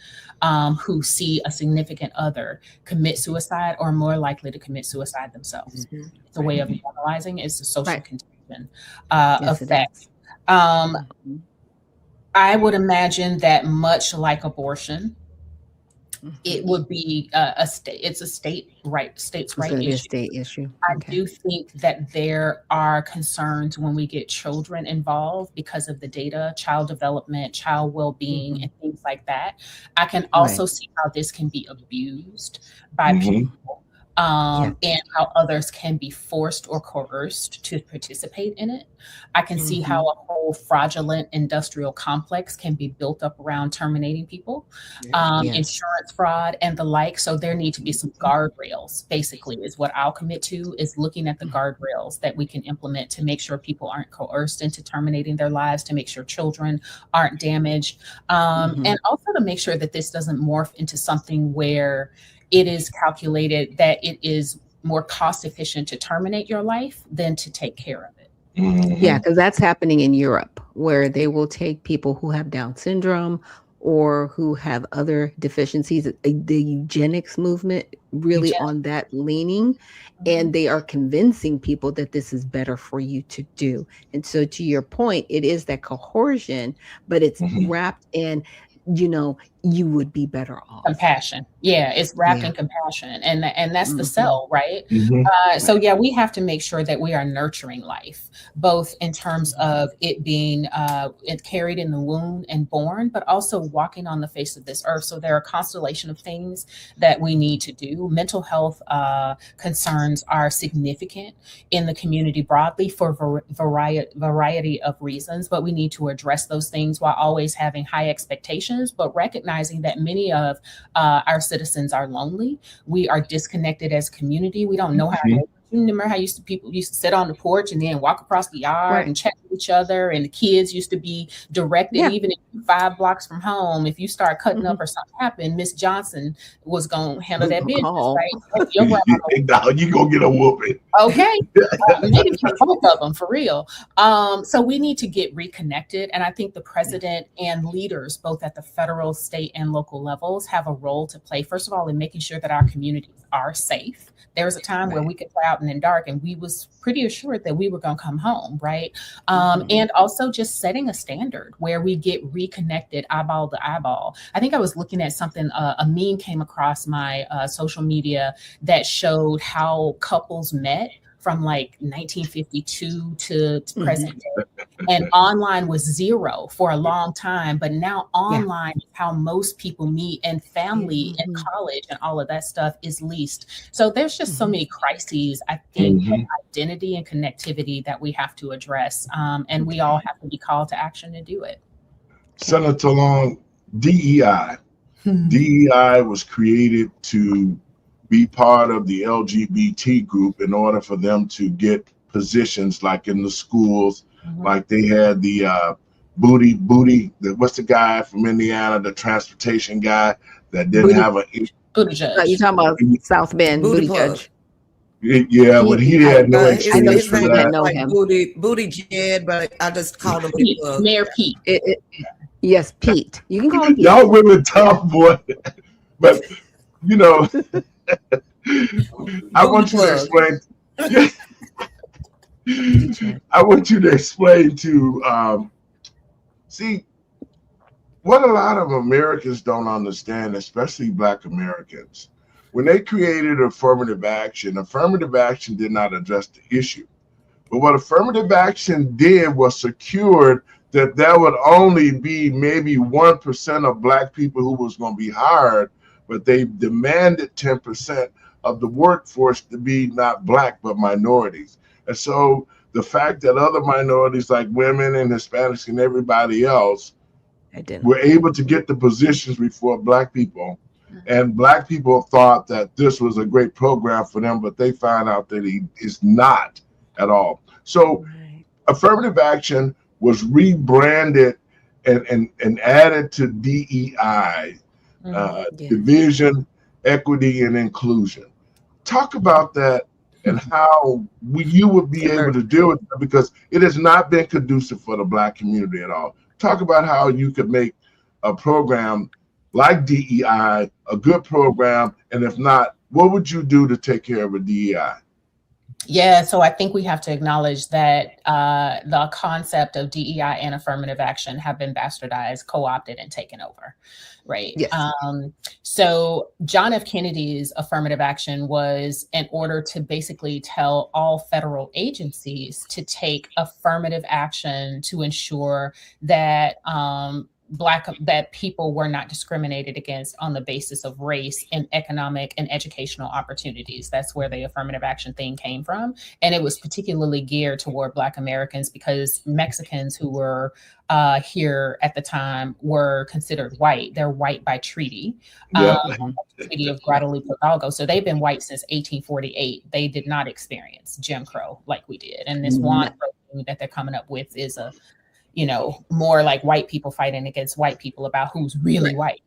who see a significant other commit suicide are more likely to commit suicide themselves. It's a way of normalizing. It's a social contagion effect. I would imagine that much like abortion, it would be it's a states' right issue. State issue. I do think that there are concerns when we get children involved because of the data, child development, child well-being, and things like that. I can also see how this can be abused by people, and how others can be forced or coerced to participate in it. I can see how a whole fraudulent industrial complex can be built up around terminating people, insurance fraud and the like. So there need to be some guardrails, basically, is what I'll commit to, is looking at the guardrails that we can implement to make sure people aren't coerced into terminating their lives, to make sure children aren't damaged, and also to make sure that this doesn't morph into something where it is calculated that it is more cost efficient to terminate your life than to take care of it. Yeah, because that's happening in Europe, where they will take people who have Down syndrome or who have other deficiencies. The eugenics movement really on that leaning, and they are convincing people that this is better for you to do. And so to your point, it is that coercion, but it's wrapped in, you would be better off. Compassion. Yeah, it's wrapped in compassion. And that's the cell, right? So yeah, we have to make sure that we are nurturing life, both in terms of it being carried in the womb and born, but also walking on the face of this earth. So there are a constellation of things that we need to do. Mental health concerns are significant in the community broadly for variety of reasons, but we need to address those things while always having high expectations, but recognizing that many of our citizens are lonely. We are disconnected as a community. We don't know how to. You remember how people used to sit on the porch and then walk across the yard and chat with each other, and the kids used to be directed, even if you're 5 blocks from home. If you start cutting up or something happened, Miss Johnson was going to handle that business, right? You gonna get a whooping. Okay, maybe both of them for real. So we need to get reconnected, and I think the president and leaders, both at the federal, state, and local levels, have a role to play. First of all, in making sure that our communities are safe. There was a time where we could play out in the dark and we was pretty assured that we were going to come home, right? And also just setting a standard where we get reconnected eyeball to eyeball. I think I was looking at something, a meme came across my social media that showed how couples met from like 1952 to present day. And online was 0 for a long time, but now online is how most people meet, and family and college and all of that stuff is least. So there's just so many crises, I think, of identity and connectivity that we have to address. And we all have to be called to action to do it. Senator Long, DEI. DEI was created to be part of the LGBT group in order for them to get positions, like in the schools, like they had the Booty, what's the guy from Indiana, the transportation guy that didn't have a Booty Judge. You're talking about South Bend Booty Judge. Yeah, but he had no experience his for name that. is like Booty Jed, but I just called him Pete, Mayor Pete. Yes, Pete. You can call him Pete. Y'all women tough, boy. But you know, I want you to explain. I want you to explain to see what a lot of Americans don't understand, especially Black Americans. When they created affirmative action did not address the issue. But what affirmative action did was secured that there would only be maybe 1% of Black people who was going to be hired, but they demanded 10% of the workforce to be not Black, but minorities. And so the fact that other minorities like women and Hispanics and everybody else were able to get the positions before Black people, and Black people thought that this was a great program for them, but they found out that it is not at all. So affirmative action was rebranded and added to DEI, division, equity, and inclusion. Talk about that and how you would be able to deal with it, because it has not been conducive for the Black community at all. Talk about how you could make a program like DEI a good program, and if not, what would you do to take care of a DEI? Yeah, so I think we have to acknowledge that the concept of DEI and affirmative action have been bastardized, co-opted, and taken over, right? Yes. So John F. Kennedy's affirmative action was in order to basically tell all federal agencies to take affirmative action to ensure that that people were not discriminated against on the basis of race in economic and educational opportunities. That's where the affirmative action thing came from. And it was particularly geared toward Black Americans, because Mexicans who were here at the time were considered white. They're white by treaty, Treaty of Guadalupe Hidalgo. So they've been white since 1848. They did not experience Jim Crow like we did. And this want that they're coming up with is more like white people fighting against white people about who's really white.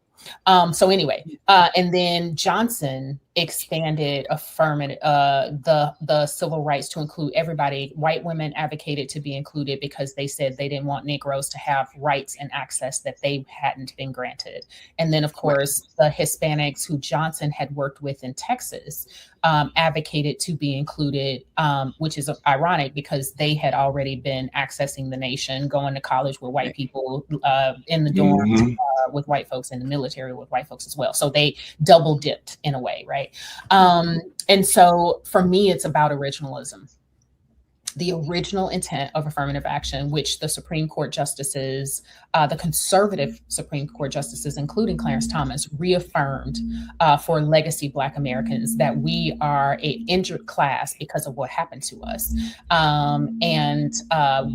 So anyway, and then Johnson expanded the civil rights to include everybody. White women advocated to be included because they said they didn't want Negroes to have rights and access that they hadn't been granted. And then, of course, the Hispanics who Johnson had worked with in Texas advocated to be included, which is ironic because they had already been accessing the nation, going to college with white people, in the dorms with white folks, in the military with white folks as well. So they double dipped in a way, right? And so for me, it's about originalism. The original intent of affirmative action, which the Supreme Court justices, the conservative Supreme Court justices, including Clarence Thomas, reaffirmed for legacy Black Americans that we are an injured class because of what happened to us. And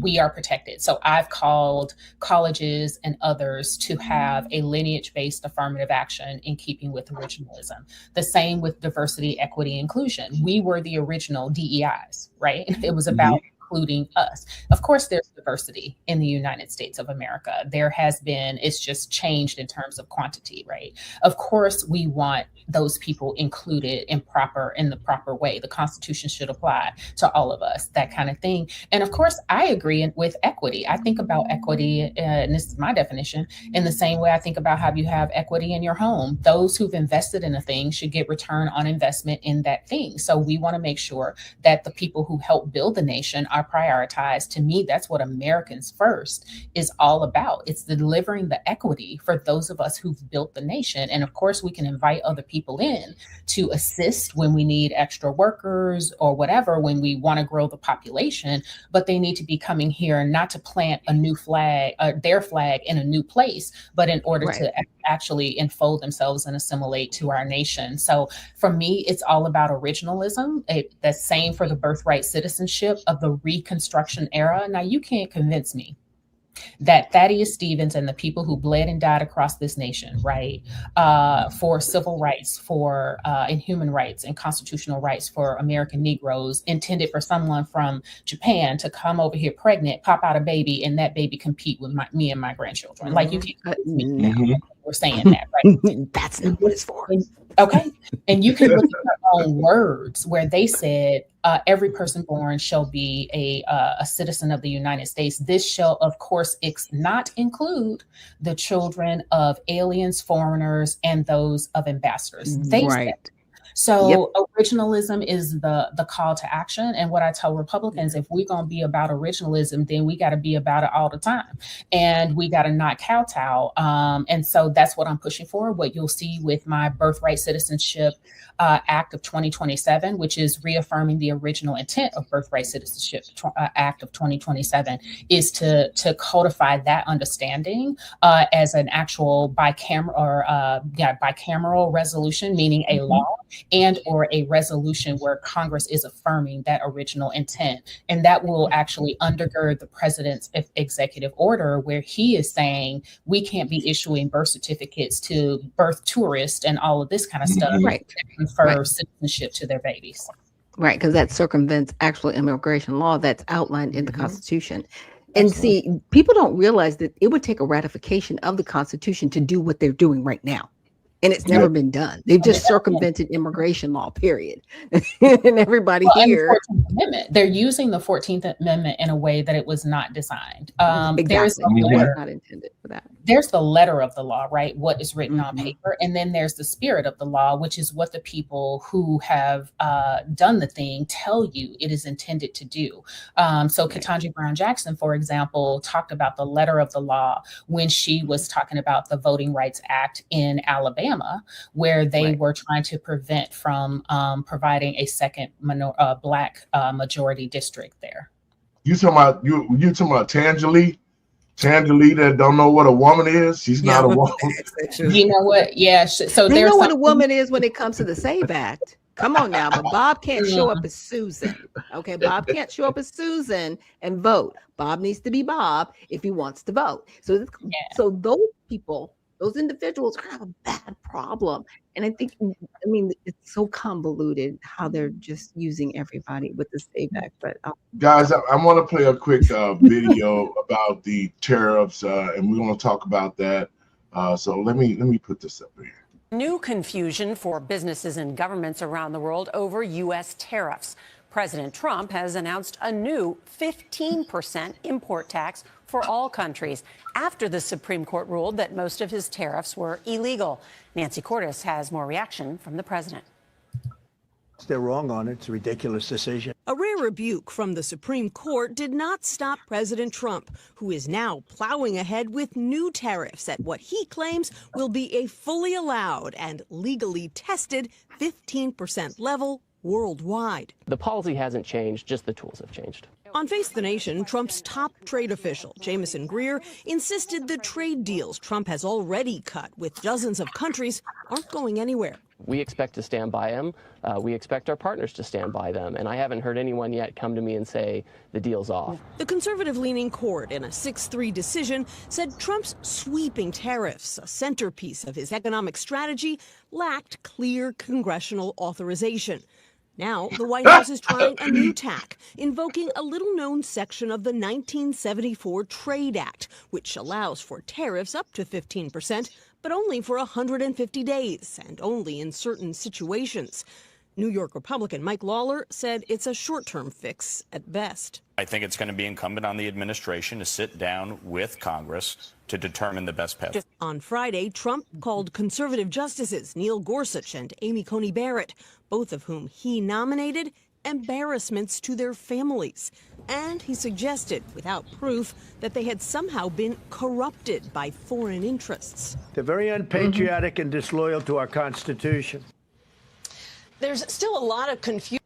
we are protected. So I've called colleges and others to have a lineage-based affirmative action in keeping with originalism. The same with diversity, equity, inclusion. We were the original DEIs, right? It was about including us. Of course, there's diversity in the United States of America. There has been, it's just changed in terms of quantity, right? Of course, we want those people included in the proper way. The Constitution should apply to all of us, that kind of thing. And of course, I agree with equity. I think about equity, and this is my definition, in the same way I think about how you have equity in your home. Those who've invested in a thing should get return on investment in that thing. So we want to make sure that the people who help build the nation are prioritized. To me, that's what Americans First is all about. It's delivering the equity for those of us who've built the nation. And of course, we can invite other people in to assist when we need extra workers or whatever, when we want to grow the population, but they need to be coming here not to plant a new flag, their flag in a new place, but in order to actually enfold themselves and assimilate to our nation. So for me, it's all about originalism. The same for the birthright citizenship of the Reconstruction era. Now, you can't convince me that Thaddeus Stevens and the people who bled and died across this nation, right, for civil rights, for and human rights and constitutional rights for American Negroes, intended for someone from Japan to come over here pregnant, pop out a baby, and that baby compete with me and my grandchildren. Like, you can't convince me now. We're saying that, right? That's not what it's for. Okay. And you can look at their own words where they said, every person born shall be a citizen of the United States. This shall, of course, not include the children of aliens, foreigners, and those of ambassadors. They said. So originalism is the call to action. And what I tell Republicans, if we're going to be about originalism, then we got to be about it all the time. And we got to not kowtow. And so that's what I'm pushing for. What you'll see with my Birthright Citizenship Act of 2027, which is reaffirming the original intent of Birthright Citizenship Act of 2027, is to codify that understanding as an actual bicameral resolution, meaning a law and or a resolution where Congress is affirming that original intent. And that will actually undergird the president's executive order, where he is saying we can't be issuing birth certificates to birth tourists and all of this kind of stuff that confer citizenship to their babies. Right, because that circumvents actual immigration law that's outlined in the Constitution. And see, people don't realize that it would take a ratification of the Constitution to do what they're doing right now. And it's never been done. They've just circumvented immigration law, period. And everybody here. And the 14th Amendment, they're using the 14th Amendment in a way that it was not designed. There's not intended for that. There's the letter of the law, right? What is written on paper. And then there's the spirit of the law, which is what the people who have done the thing tell you it is intended to do. So Ketanji Brown Jackson, for example, talked about the letter of the law when she was talking about the Voting Rights Act in Alabama, where they were trying to prevent from providing a second Black majority district there. You talking about Tangeli? Tangeli that don't know what a woman is? She's not a woman. You know what? Yeah. So they know what a woman is when it comes to the SAVE Act. Come on now, but Bob can't show up as Susan. Okay, Bob can't show up as Susan and vote. Bob needs to be Bob if he wants to vote. So those people, those individuals are going to have a bad problem. And I think, it's so convoluted how they're just using everybody with the SAVE Act. But guys, I want to play a quick video about the tariffs, and we're going to talk about that. So let me put this up here. New confusion for businesses and governments around the world over U.S. tariffs. President Trump has announced a new 15% import tax for all countries after the Supreme Court ruled that most of his tariffs were illegal. Nancy Cordes has more reaction from the president. They're wrong on it. It's a ridiculous decision. A rare rebuke from the Supreme Court did not stop President Trump, who is now plowing ahead with new tariffs at what he claims will be a fully allowed and legally tested 15% level worldwide. The policy hasn't changed, just the tools have changed. On Face the Nation, Trump's top trade official, Jamieson Greer, insisted the trade deals Trump has already cut with dozens of countries aren't going anywhere. We expect to stand by them. We expect our partners to stand by them. And I haven't heard anyone yet come to me and say the deal's off. The conservative-leaning court, in a 6-3 decision, said Trump's sweeping tariffs, a centerpiece of his economic strategy, lacked clear congressional authorization. Now, the White House is trying a new tack, invoking a little-known section of the 1974 Trade Act, which allows for tariffs up to 15%, but only for 150 days and only in certain situations. New York Republican Mike Lawler said it's a short-term fix at best. I think it's going to be incumbent on the administration to sit down with Congress to determine the best path. On Friday, Trump called conservative justices Neil Gorsuch and Amy Coney Barrett, both of whom he nominated, embarrassments to their families. And he suggested, without proof, that they had somehow been corrupted by foreign interests. They're very unpatriotic and disloyal to our Constitution. There's still a lot of confusion.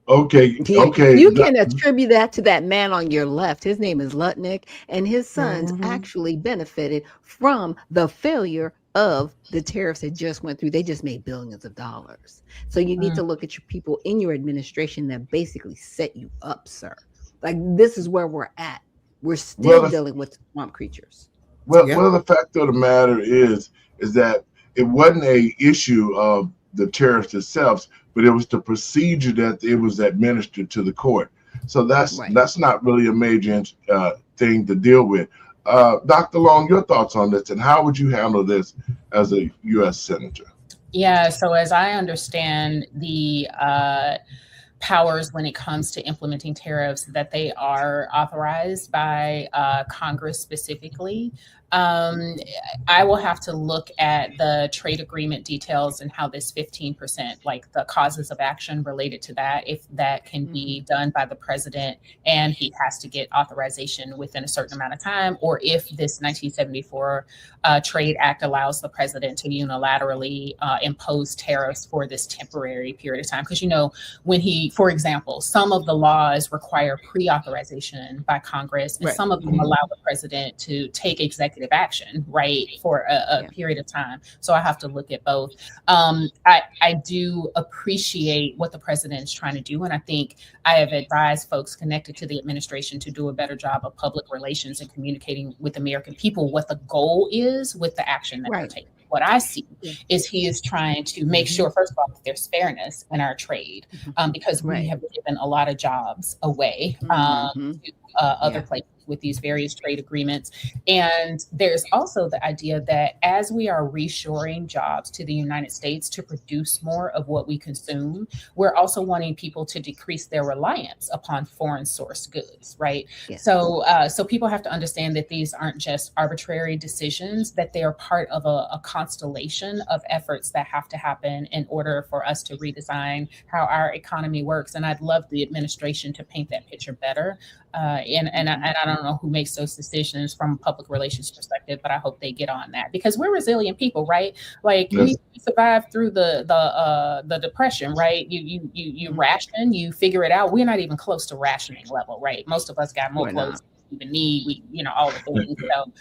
Okay. You can attribute that to that man on your left. His name is Lutnick, and his sons actually benefited from the failure of the tariffs that just went through. They just made billions of dollars. So you need to look at your people in your administration that basically set you up, sir. Like, this is where we're at. We're still Well, dealing with swamp creatures. well, the fact of the matter is that it wasn't a issue of the tariffs itself, but it was the procedure that it was administered to the court. So that's not really a major thing to deal with. Dr. Long, your thoughts on this, and how would you handle this as a U.S. senator? Yeah, so as I understand the powers when it comes to implementing tariffs, that they are authorized by Congress specifically. I will have to look at the trade agreement details and how this 15%, like the causes of action related to that, if that can be done by the president and he has to get authorization within a certain amount of time, or if this 1974 Trade Act allows the president to unilaterally impose tariffs for this temporary period of time. Because, you know, when he, for example, some of the laws require pre-authorization by Congress, and some of them allow the president to take executive action, right, for a period of time. So I have to look at both. I do appreciate what the president is trying to do, and I think I have advised folks connected to the administration to do a better job of public relations and communicating with American people what the goal is with the action that they're taking. What I see is he is trying to make sure, first of all, that there's fairness in our trade, because we have given a lot of jobs away to other places with these various trade agreements. And there's also the idea that as we are reshoring jobs to the United States to produce more of what we consume, we're also wanting people to decrease their reliance upon foreign source goods, right? So people have to understand that these aren't just arbitrary decisions, that they are part of a constellation of efforts that have to happen in order for us to redesign how our economy works. And I'd love the administration to paint that picture better. And I don't know who makes those decisions from a public relations perspective, but I hope they get on that, because we're resilient people, right? Like we survived through the Depression, right? You ration, you figure it out. We're not even close to rationing level, right? Most of us got more clothes than we even need. We, you know, all the things. So,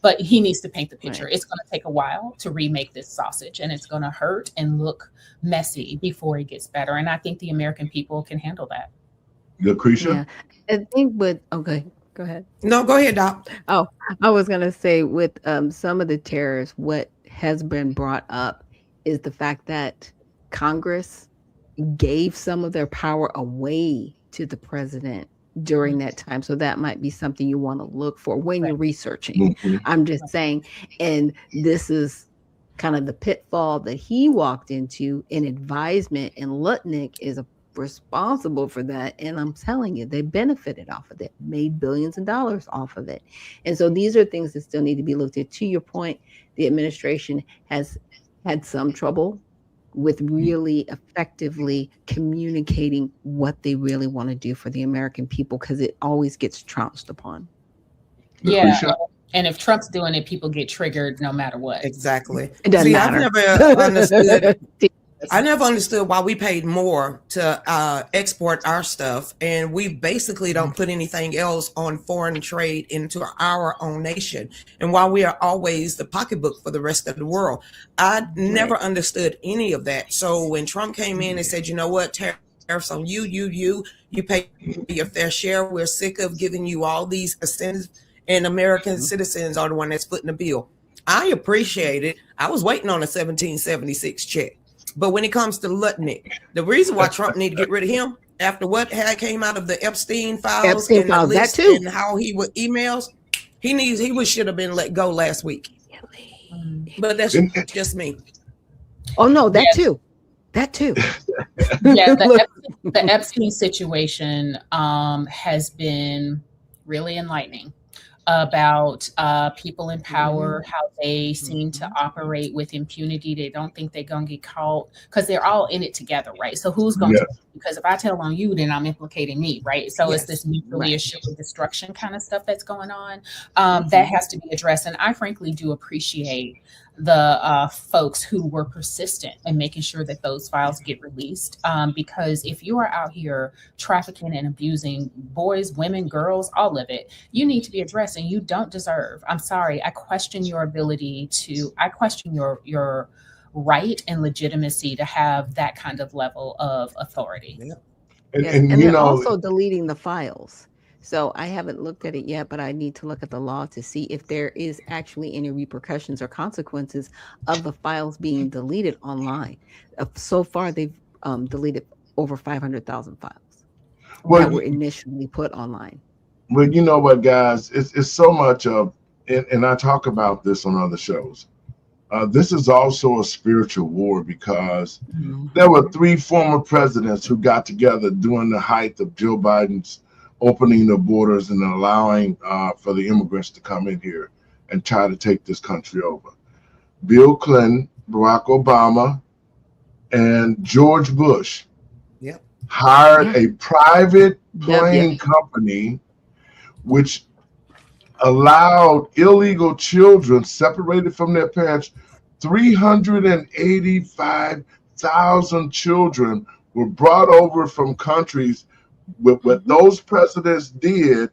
but he needs to paint the picture. It's going to take a while to remake this sausage, and it's going to hurt and look messy before it gets better. And I think the American people can handle that. Lucretia? I think with, okay, go ahead. No, go ahead, Doc. Oh, I was going to say with some of the tariffs, what has been brought up is the fact that Congress gave some of their power away to the president during that time. So that might be something you want to look for when you're researching. I'm just saying, and this is kind of the pitfall that he walked into in advisement, and Lutnick is responsible for that. And I'm telling you, they benefited off of it, made billions of dollars off of it. And so these are things that still need to be looked at. To your point, the administration has had some trouble with really effectively communicating what they really want to do for the American people, because it always gets trounced upon. Yeah. And if Trump's doing it, people get triggered no matter what. Exactly. It doesn't matter. I've never understood I never understood why we paid more to export our stuff, and we basically don't put anything else on foreign trade into our own nation, and why we are always the pocketbook for the rest of the world. I never understood any of that. So when Trump came in and said, you know what, tariffs on you pay your fair share. We're sick of giving you all these incentives, and American citizens are the one that's footing the bill. I appreciate it. I was waiting on a 1776 check. But when it comes to Lutnick, the reason why Trump need to get rid of him after what had came out of the Epstein files and the list that too, and how he would emails, he should have been let go last week. But that's just me. Oh no, that too. That too. Yeah, the Epstein situation has been really enlightening about people in power, how they seem to operate with impunity. They don't think they're going to get caught because they're all in it together, right? So who's going to? Because if I tell on you, then I'm implicating me, right? So it's this mutually assured destruction kind of stuff that's going on. That has to be addressed. And I frankly do appreciate the folks who were persistent in making sure that those files get released. Because if you are out here trafficking and abusing boys, women, girls, all of it, you need to be addressed, and you don't deserve. I'm sorry. I question your ability to, I question your right and legitimacy to have that kind of level of authority. And you know, also deleting the files. So I haven't looked at it yet, but I need to look at the law to see if there is actually any repercussions or consequences of the files being deleted online. So far, they've deleted over 500,000 files that were initially put online. Well, you know what, guys? It's so much of, and I talk about this on other shows. This is also a spiritual war because there were 3 former presidents who got together during the height of Joe Biden's opening the borders and allowing for the immigrants to come in here and try to take this country over. Bill Clinton, Barack Obama, and George Bush hired a private plane company which allowed illegal children separated from their parents. 385,000 children were brought over from countries with what those presidents did,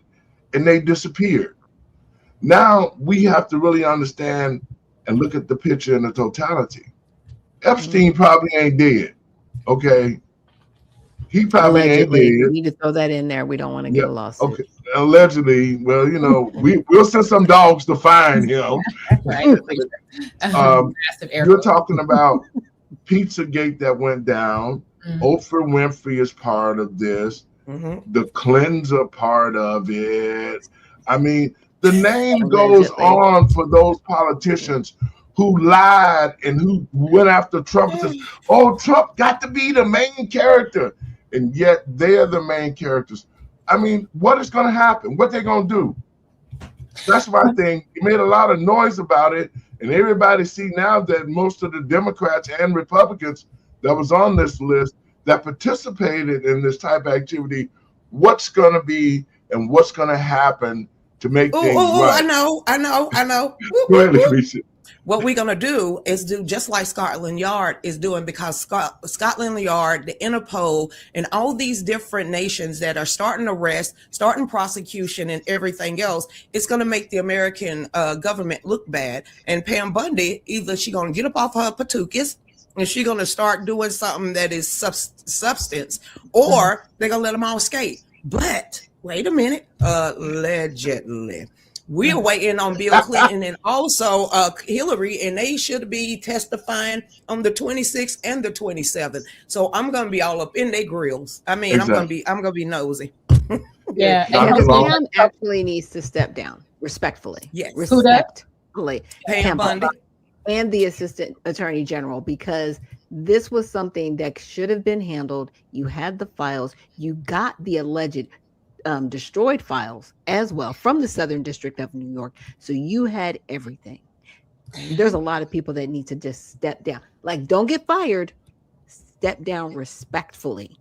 and they disappeared. Now we have to really understand and look at the picture in the totality. Epstein probably ain't dead, okay? He probably Allegedly, ain't dead. we need to throw that in there. We don't want to get a lawsuit. Okay. Allegedly, well, you know, we'll send some dogs to find him. Right. You're talking about Pizzagate that went down. Oprah Winfrey is part of this. The Clintons are part of it. I mean, the name goes on for those politicians who lied and who went after Trump and says, oh, Trump got to be the main character. And yet they're the main characters. I mean, what is going to happen? What they going to do? That's my thing. You made a lot of noise about it. And everybody see now that most of the Democrats and Republicans that was on this list that participated in this type of activity, what's going to be and what's going to happen to make things right. I know. Go ahead, Lucretia. What we're going to do is do just like Scotland Yard is doing, because Scotland Yard, the Interpol, and all these different nations that are starting arrest, starting prosecution and everything else, it's going to make the American government look bad. And Pam Bundy, either she's going to get up off her patookies and she's going to start doing something that is substance, or they're going to let them all escape. But wait a minute, allegedly. We're waiting on Bill Clinton and also Hillary, and they should be testifying on the 26th and the 27th. So I'm gonna be all up in their grills. I mean, exactly. I'm gonna be nosy. Yeah, and Pam actually needs to step down respectfully. Yes, respectfully. Pam Bundy and the Assistant Attorney General, because this was something that should have been handled. You had the files. You got the alleged destroyed files as well from the Southern District of New York. So you had everything. There's a lot of people that need to just step down. Like, don't get fired. Step down respectfully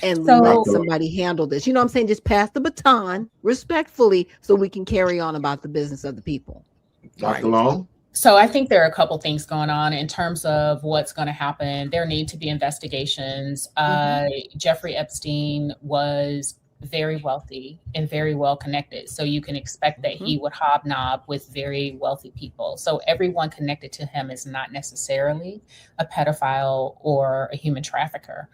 and let somebody handle this. You know what I'm saying? Just pass the baton respectfully so we can carry on about the business of the people. Dr. Long? So I think there are a couple things going on in terms of what's going to happen. There need to be investigations. Jeffrey Epstein was very wealthy and very well connected. So you can expect that he would hobnob with very wealthy people. So everyone connected to him is not necessarily a pedophile or a human trafficker.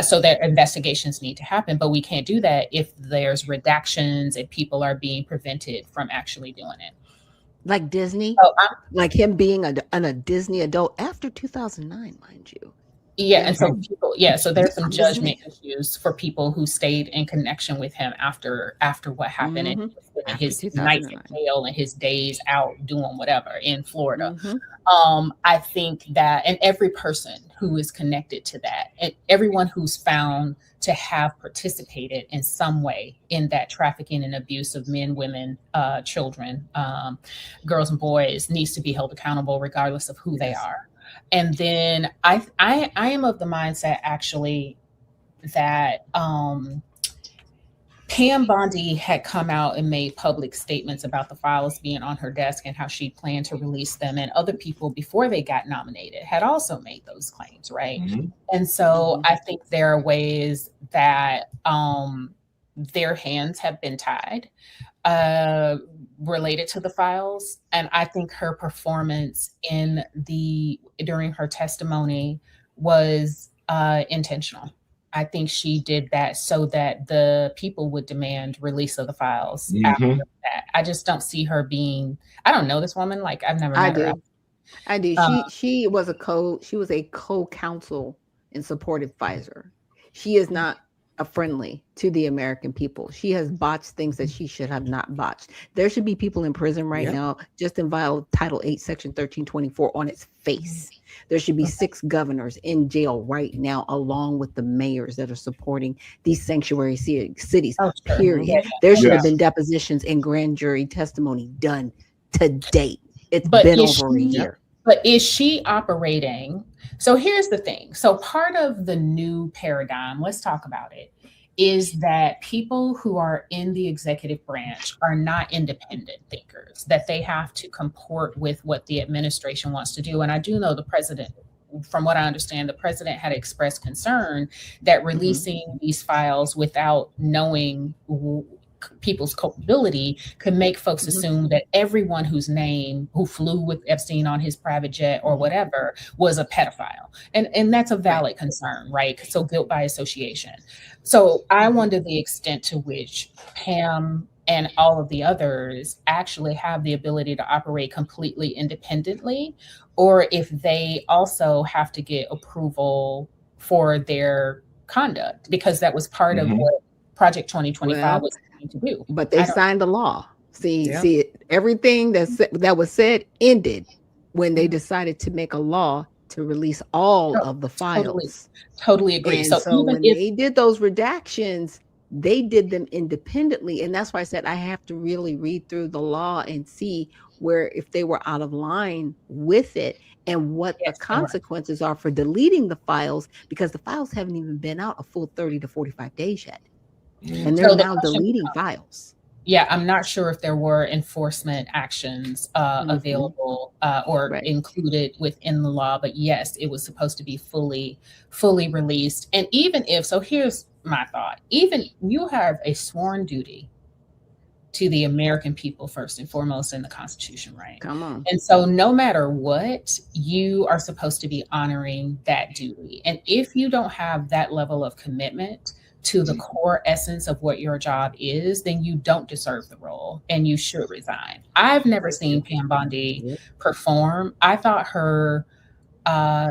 So their investigations need to happen, but we can't do that if there's redactions and people are being prevented from actually doing it. Like Disney, like him being a Disney adult after 2009, mind you. Yeah, and so people, so there's some judgment issues for people who stayed in connection with him after what happened and his nights in jail and his days out doing whatever in Florida. I think that, and every person who is connected to that, and everyone who's found to have participated in some way in that trafficking and abuse of men, women, children, girls and boys, needs to be held accountable regardless of who they are. And then I am of the mindset actually that Pam Bondi had come out and made public statements about the files being on her desk and how she planned to release them. And other people before they got nominated had also made those claims, right? And so I think there are ways that their hands have been tied related to the files. And I think her performance during her testimony was intentional. I think she did that so that the people would demand release of the files Mm-hmm. after that. I just don't see her being, I don't know this woman. Like, I've never I met her. do. I do. She was a co-counsel in support of Pfizer. She is not a friendly to the American people. She has botched things that she should have not botched. There should be people in prison right now just in violation of Title 8, Section 1324 on its face. There should be 6 governors in jail right now, along with the mayors that are supporting these sanctuary cities. Period. There should have been depositions and grand jury testimony done to date. It's been over a year. But is she operating? So here's the thing. So part of the new paradigm, let's talk about it, is that people who are in the executive branch are not independent thinkers, that they have to comport with what the administration wants to do. And I do know the president, from what I understand, the president had expressed concern that releasing these files without knowing people's culpability could make folks assume that everyone who flew with Epstein on his private jet or whatever was a pedophile. And that's a valid concern, right? So guilt by association. So I wonder the extent to which Pam and all of the others actually have the ability to operate completely independently, or if they also have to get approval for their conduct, because that was part of what Project 2025 was to do. But they signed the law. See, everything that was said ended when they decided to make a law to release all of the files. Totally agree. And so when they did those redactions, they did them independently. And that's why I said I have to really read through the law and see where if they were out of line with it and what the consequences are for deleting the files, because the files haven't even been out a full 30 to 45 days yet. And they're now deleting files. Yeah, I'm not sure if there were enforcement actions available or included within the law, but yes, it was supposed to be fully released. And even if, so here's my thought, even you have a sworn duty to the American people first and foremost in the Constitution, right? Come on. And so no matter what, you are supposed to be honoring that duty. And if you don't have that level of commitment to the core essence of what your job is, then you don't deserve the role and you should resign. I've never seen Pam Bondi perform. I thought her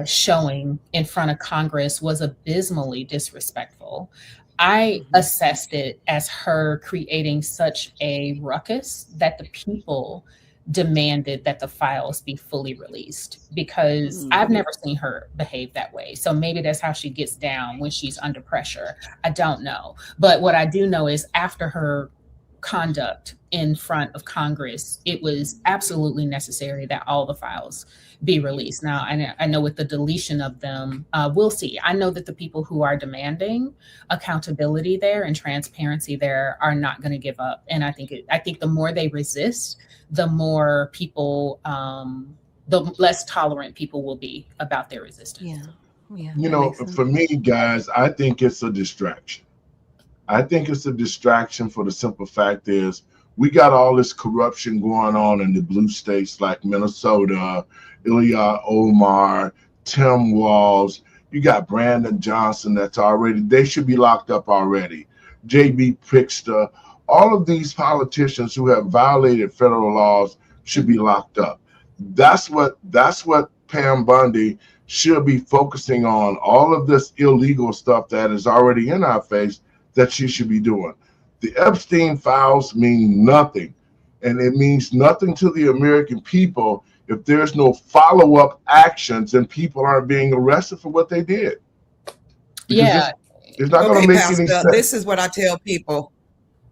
showing in front of Congress was abysmally disrespectful. I assessed it as her creating such a ruckus that the people demanded that the files be fully released, because I've never seen her behave that way. So maybe that's how she gets down when she's under pressure. I don't know. But what I do know is after her conduct in front of Congress, it was absolutely necessary that all the files be released. Now, I know with the deletion of them, we'll see. I know that the people who are demanding accountability there and transparency there are not going to give up. And I think the more they resist, the more people, the less tolerant people will be about their resistance. Yeah. You know, for me, guys, I think it's a distraction. I think it's a distraction for the simple fact is we got all this corruption going on in the blue states like Minnesota, Ilya Omar, Tim Walz. You got Brandon Johnson they should be locked up already. J.B. Pritzker. All of these politicians who have violated federal laws should be locked up. That's what Pam Bondi should be focusing on. All of this illegal stuff that is already in our face that she should be doing. The Epstein files mean nothing, and it means nothing to the American people if there's no follow-up actions and people aren't being arrested for what they did. Because it's not going to make any sense. This is what I tell people.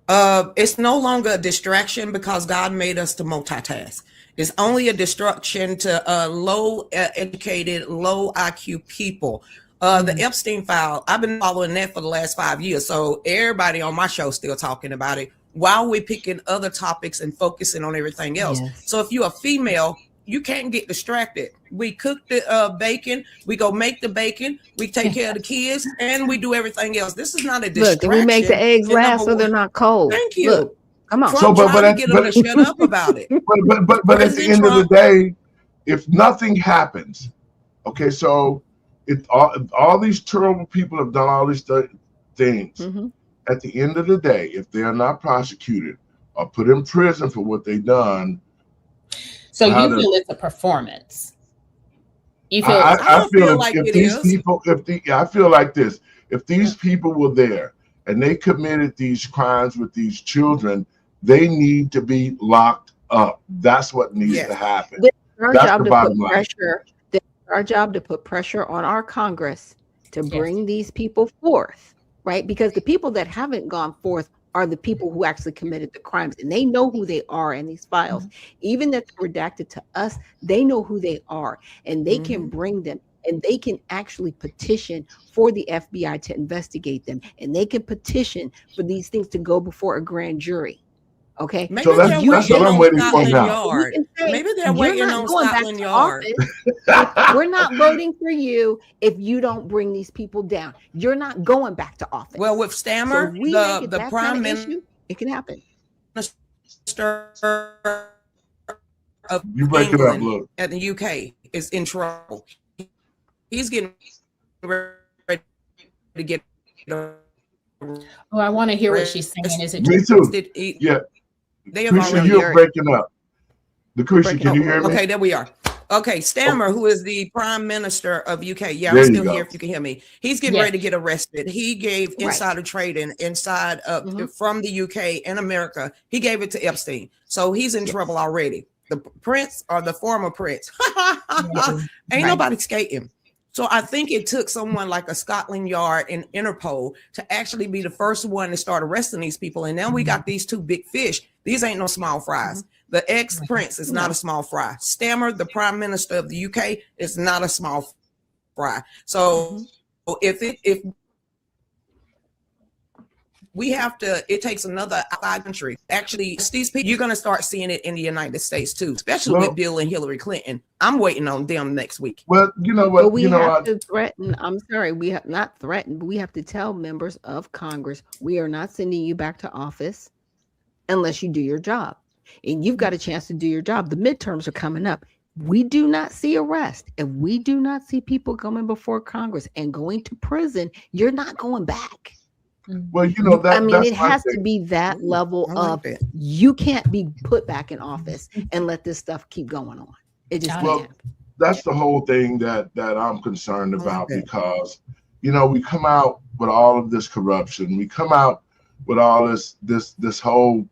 It's no longer a distraction because God made us to multitask. It's only a distraction to low educated, low IQ people. The Epstein file, I've been following that for the last 5 years. So everybody on my show still talking about it while we're picking other topics and focusing on everything else. So if you're a female, you can't get distracted. We cook the bacon, we go make the bacon, we take care of the kids, and we do everything else. This is not a distraction. Look, we make the eggs last so they're not cold. Thank you. Look, come on. Trump trying to get them to shut up about it. But at the end of the day, if nothing happens, okay, so all these terrible people have done all these things. Mm-hmm. At the end of the day, if they are not prosecuted or put in prison for what they've done, so you feel it's a performance. You feel I feel like if it these is. people, I feel like this. If these people were there and they committed these crimes with these children, they need to be locked up. That's what needs to happen. It's our That's job the to bottom put line. pressure. It's our job to put pressure on our Congress to bring these people forth, right? Because the people that haven't gone forth are the people who actually committed the crimes, and they know who they are in these files. Even if they're redacted to us, they know who they are, and they can bring them, and they can actually petition for the FBI to investigate them, and they can petition for these things to go before a grand jury. Okay, Maybe So that's what I'm waiting for now. Maybe they're waiting on Scotland Yard. We're not voting for you if you don't bring these people down. You're not going back to office. Well, with Stammer, the prime minister, it can happen. Of You break it up, England look. at the UK is in trouble. He's getting ready to get. Oh, I want to hear what she's saying. Is it Me too. Yeah. They have Lucretia, already you're breaking up. Lucretia, can you hear me? Okay, there we are. Okay, Stammer, who is the prime minister of UK. Yeah, There I'm you still go. here if you can hear me. He's getting ready to get arrested. He gave insider trading inside of from the UK and America. He gave it to Epstein. So he's in trouble already. The prince or the former prince. Ain't nobody skating. So I think it took someone like a Scotland Yard and Interpol to actually be the first one to start arresting these people. And now we got these two big fish. These ain't no small fries. The ex-prince is not a small fry. Stammer, the prime minister of the UK, is not a small fry. So if we have to, it takes another outside country. Actually, these people, you're going to start seeing it in the United States too, especially with Bill and Hillary Clinton. I'm waiting on them next week. Well, you know what? But we have to threaten. I'm sorry, we have not threatened, but we have to tell members of Congress, we are not sending you back to office unless you do your job. And you've got a chance to do your job. The midterms are coming up. We do not see arrest. If we do not see people coming before Congress and going to prison, you're not going back. Well, you know that. I mean, that's it has to be that level of you can't be put back in office and let this stuff keep going on. It just can't happen. That's the whole thing that I'm concerned about because, you know, we come out with all of this corruption. We come out with all this whole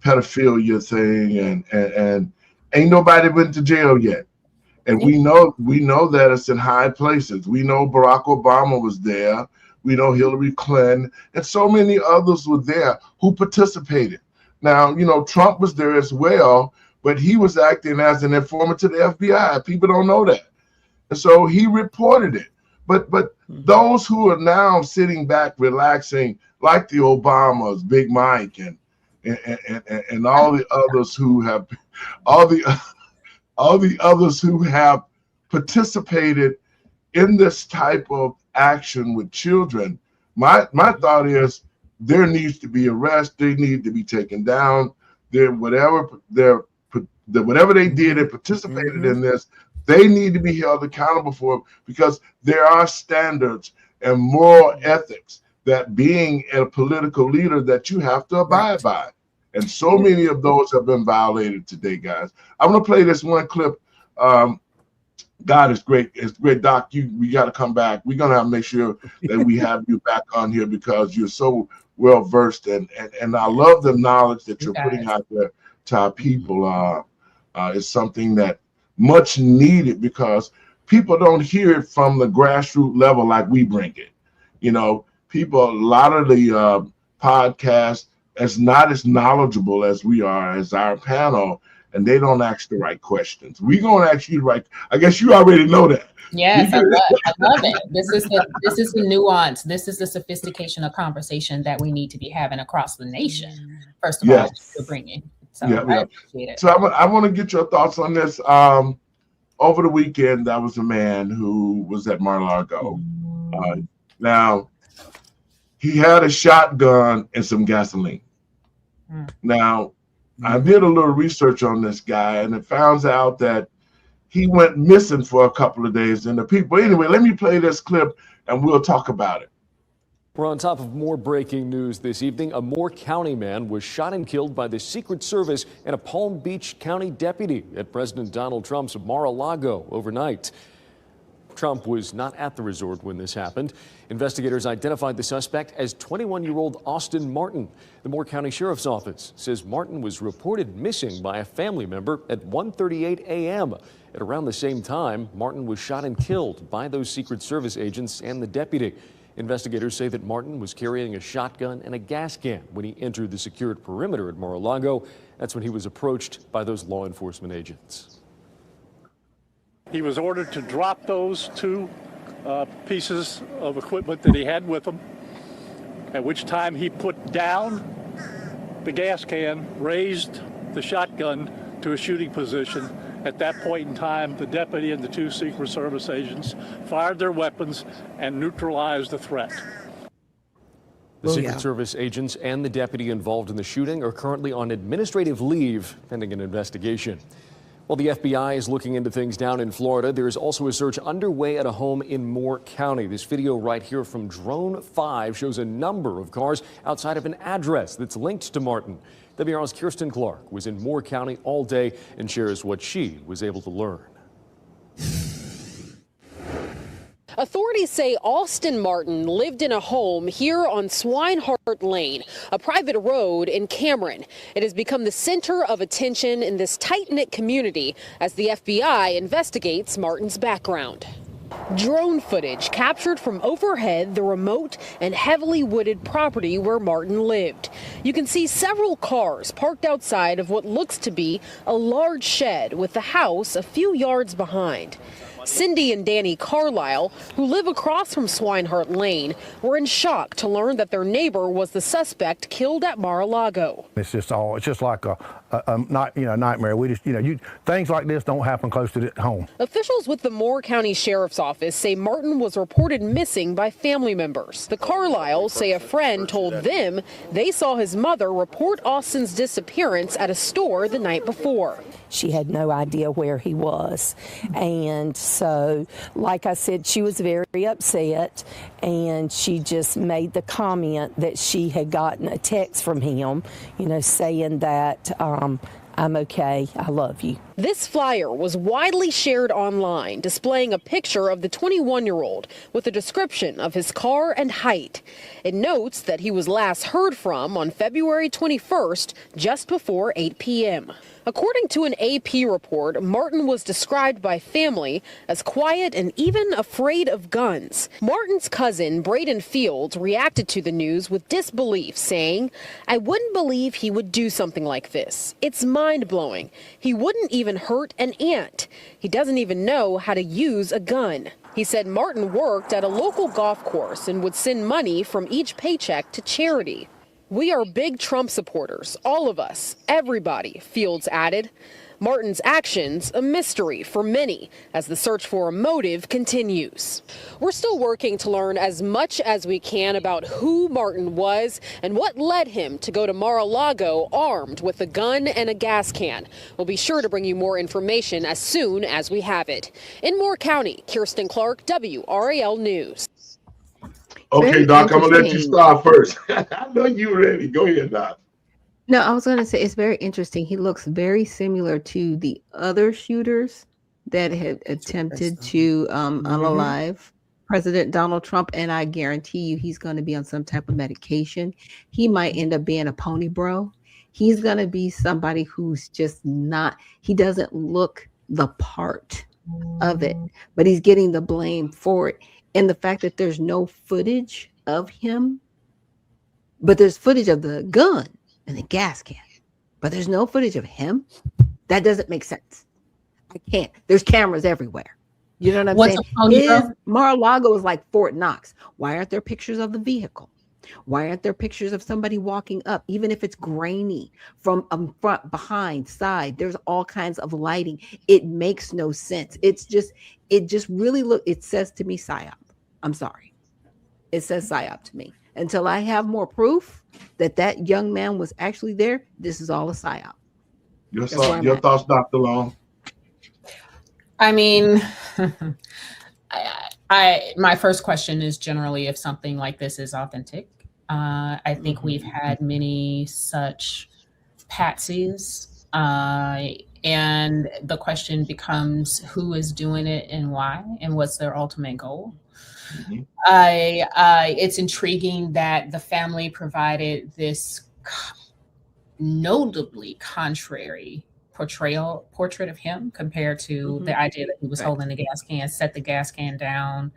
pedophilia thing, and ain't nobody went to jail yet. And we know that it's in high places. We know Barack Obama was there. We know Hillary Clinton and so many others were there who participated. Now, you know, Trump was there as well, but he was acting as an informant to the FBI. People don't know that. And so he reported it. But those who are now sitting back, relaxing, like the Obamas, Big Mike, and all the others who have all the others who have participated in this type of action with children, my thought is there needs to be arrest. They need to be taken down. Whatever they did and participated in this, they need to be held accountable for it because there are standards and moral ethics that being a political leader that you have to abide by. And so many of those have been violated today, guys. I'm gonna play this one clip. God is great. It's great, Doc. We got to come back. We're gonna have to make sure that we have you back on here because you're so well versed and I love the knowledge that you're putting out there to our people. It's something that much needed because people don't hear it from the grassroots level like we bring it. You know, people, a lot of the podcasts is not as knowledgeable as we are as our panel. And they don't ask the right questions. We're gonna ask you the right. I guess you already know that. Yes, I love it. This is the nuance. This is the sophistication of conversation that we need to be having across the nation. First of all, you're bringing. So I appreciate it. So I want to get your thoughts on this. Over the weekend, that was a man who was at Mar-a-Lago. Now, he had a shotgun and some gasoline. Now, I did a little research on this guy, and it found out that he went missing for a couple of days. And the people, anyway, let me play this clip and we'll talk about it. We're on top of more breaking news this evening. A Moore County man was shot and killed by the Secret Service and a Palm Beach County deputy at President Donald Trump's Mar-a-Lago overnight. Trump was not at the resort when this happened. Investigators identified the suspect as 21-year-old Austin Martin. The Moore County Sheriff's Office says Martin was reported missing by a family member at 1:38 a.m. At around the same time, Martin was shot and killed by those Secret Service agents and the deputy. Investigators say that Martin was carrying a shotgun and a gas can when he entered the secured perimeter at Mar-a-Lago. That's when he was approached by those law enforcement agents. He was ordered to drop those two pieces of equipment that he had with him, at which time he put down the gas can, raised the shotgun to a shooting position. At that point in time, the deputy and the two Secret Service agents fired their weapons and neutralized the threat. The Secret Service agents and the deputy involved in the shooting are currently on administrative leave pending an investigation. While the FBI is looking into things down in Florida, there is also a search underway at a home in Moore County. This video right here from Drone 5 shows a number of cars outside of an address that's linked to Martin. WR's Kirsten Clark was in Moore County all day and shares what she was able to learn. Authorities say Austin Martin lived in a home here on Swinehart Lane, a private road in Cameron. It has become the center of attention in this tight-knit community as the FBI investigates Martin's background. Drone footage captured from overhead the remote and heavily wooded property where Martin lived. You can see several cars parked outside of what looks to be a large shed with the house a few yards behind. Cindy and Danny Carlisle, who live across from Swinehart Lane, were in shock to learn that their neighbor was the suspect killed at Mar-a-Lago. It's just like a nightmare. We just, things like this don't happen close to home. Officials with the Moore County Sheriff's Office say Martin was reported missing by family members. The Carlisles say a friend told them they saw his mother report Austin's disappearance at a store the night before. She had no idea where he was. And so, like I said, she was very upset, and she just made the comment that she had gotten a text from him, saying that I'm okay, I love you. This flyer was widely shared online, displaying a picture of the 21-year-old with a description of his car and height. It notes that he was last heard from on February 21st, just before 8 p.m. According to an AP report, Martin was described by family as quiet and even afraid of guns. Martin's cousin, Braden Fields, reacted to the news with disbelief, saying, "I wouldn't believe he would do something like this. It's mind-blowing. He wouldn't even hurt an ant. He doesn't even know how to use a gun." He said Martin worked at a local golf course and would send money from each paycheck to charity. "We are big Trump supporters, all of us, everybody," Fields added. Martin's actions a mystery for many as the search for a motive continues. We're still working to learn as much as we can about who Martin was and what led him to go to Mar-a-Lago armed with a gun and a gas can. We'll be sure to bring you more information as soon as we have it. In Moore County, Kirsten Clark, WRAL News. Okay, Doc, I'm going to let you start first. I know you're ready. Go ahead, Doc. No, I was going to say it's very interesting. He looks very similar to the other shooters that had attempted to unalive President Donald Trump. And I guarantee you he's going to be on some type of medication. He might end up being a pony bro. He's going to be somebody who's just not, he doesn't look the part of it, but he's getting the blame for it. And the fact that there's no footage of him, but there's footage of the gun and the gas can, but there's no footage of him. That doesn't make sense. I can't. There's cameras everywhere. You know what I'm saying? Mar-a-Lago is like Fort Knox. Why aren't there pictures of the vehicle? Why aren't there pictures of somebody walking up, even if it's grainy from front, behind, side? There's all kinds of lighting. It makes no sense. It just really it says to me psyop. I'm sorry. It says psyop to me. Until I have more proof that that young man was actually there, this is all a psyop. Your thoughts, Dr. Long? I mean, my first question is generally if something like this is authentic. I think we've had many such patsies, and the question becomes who is doing it and why, and what's their ultimate goal. It's intriguing that the family provided this notably contrary portrait of him compared to the idea that he was holding the gas can, set the gas can down,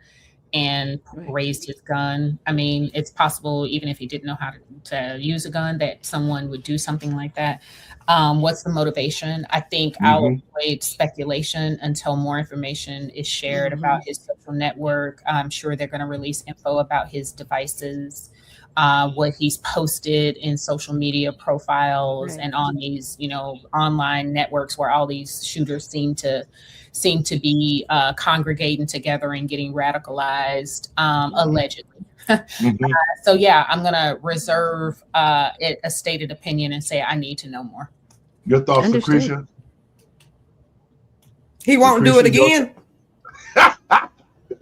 and raised his gun. I mean, it's possible, even if he didn't know how to use a gun, that someone would do something like that. What's the motivation? I think I'll avoid speculation until more information is shared about his social network. I'm sure they're going to release info about his devices, what he's posted in social media profiles and on these, online networks where all these shooters seem to be congregating together and getting radicalized, allegedly. So yeah, I'm gonna reserve a stated opinion and say I need to know more. Your thoughts, Lucretia? He won't do it again.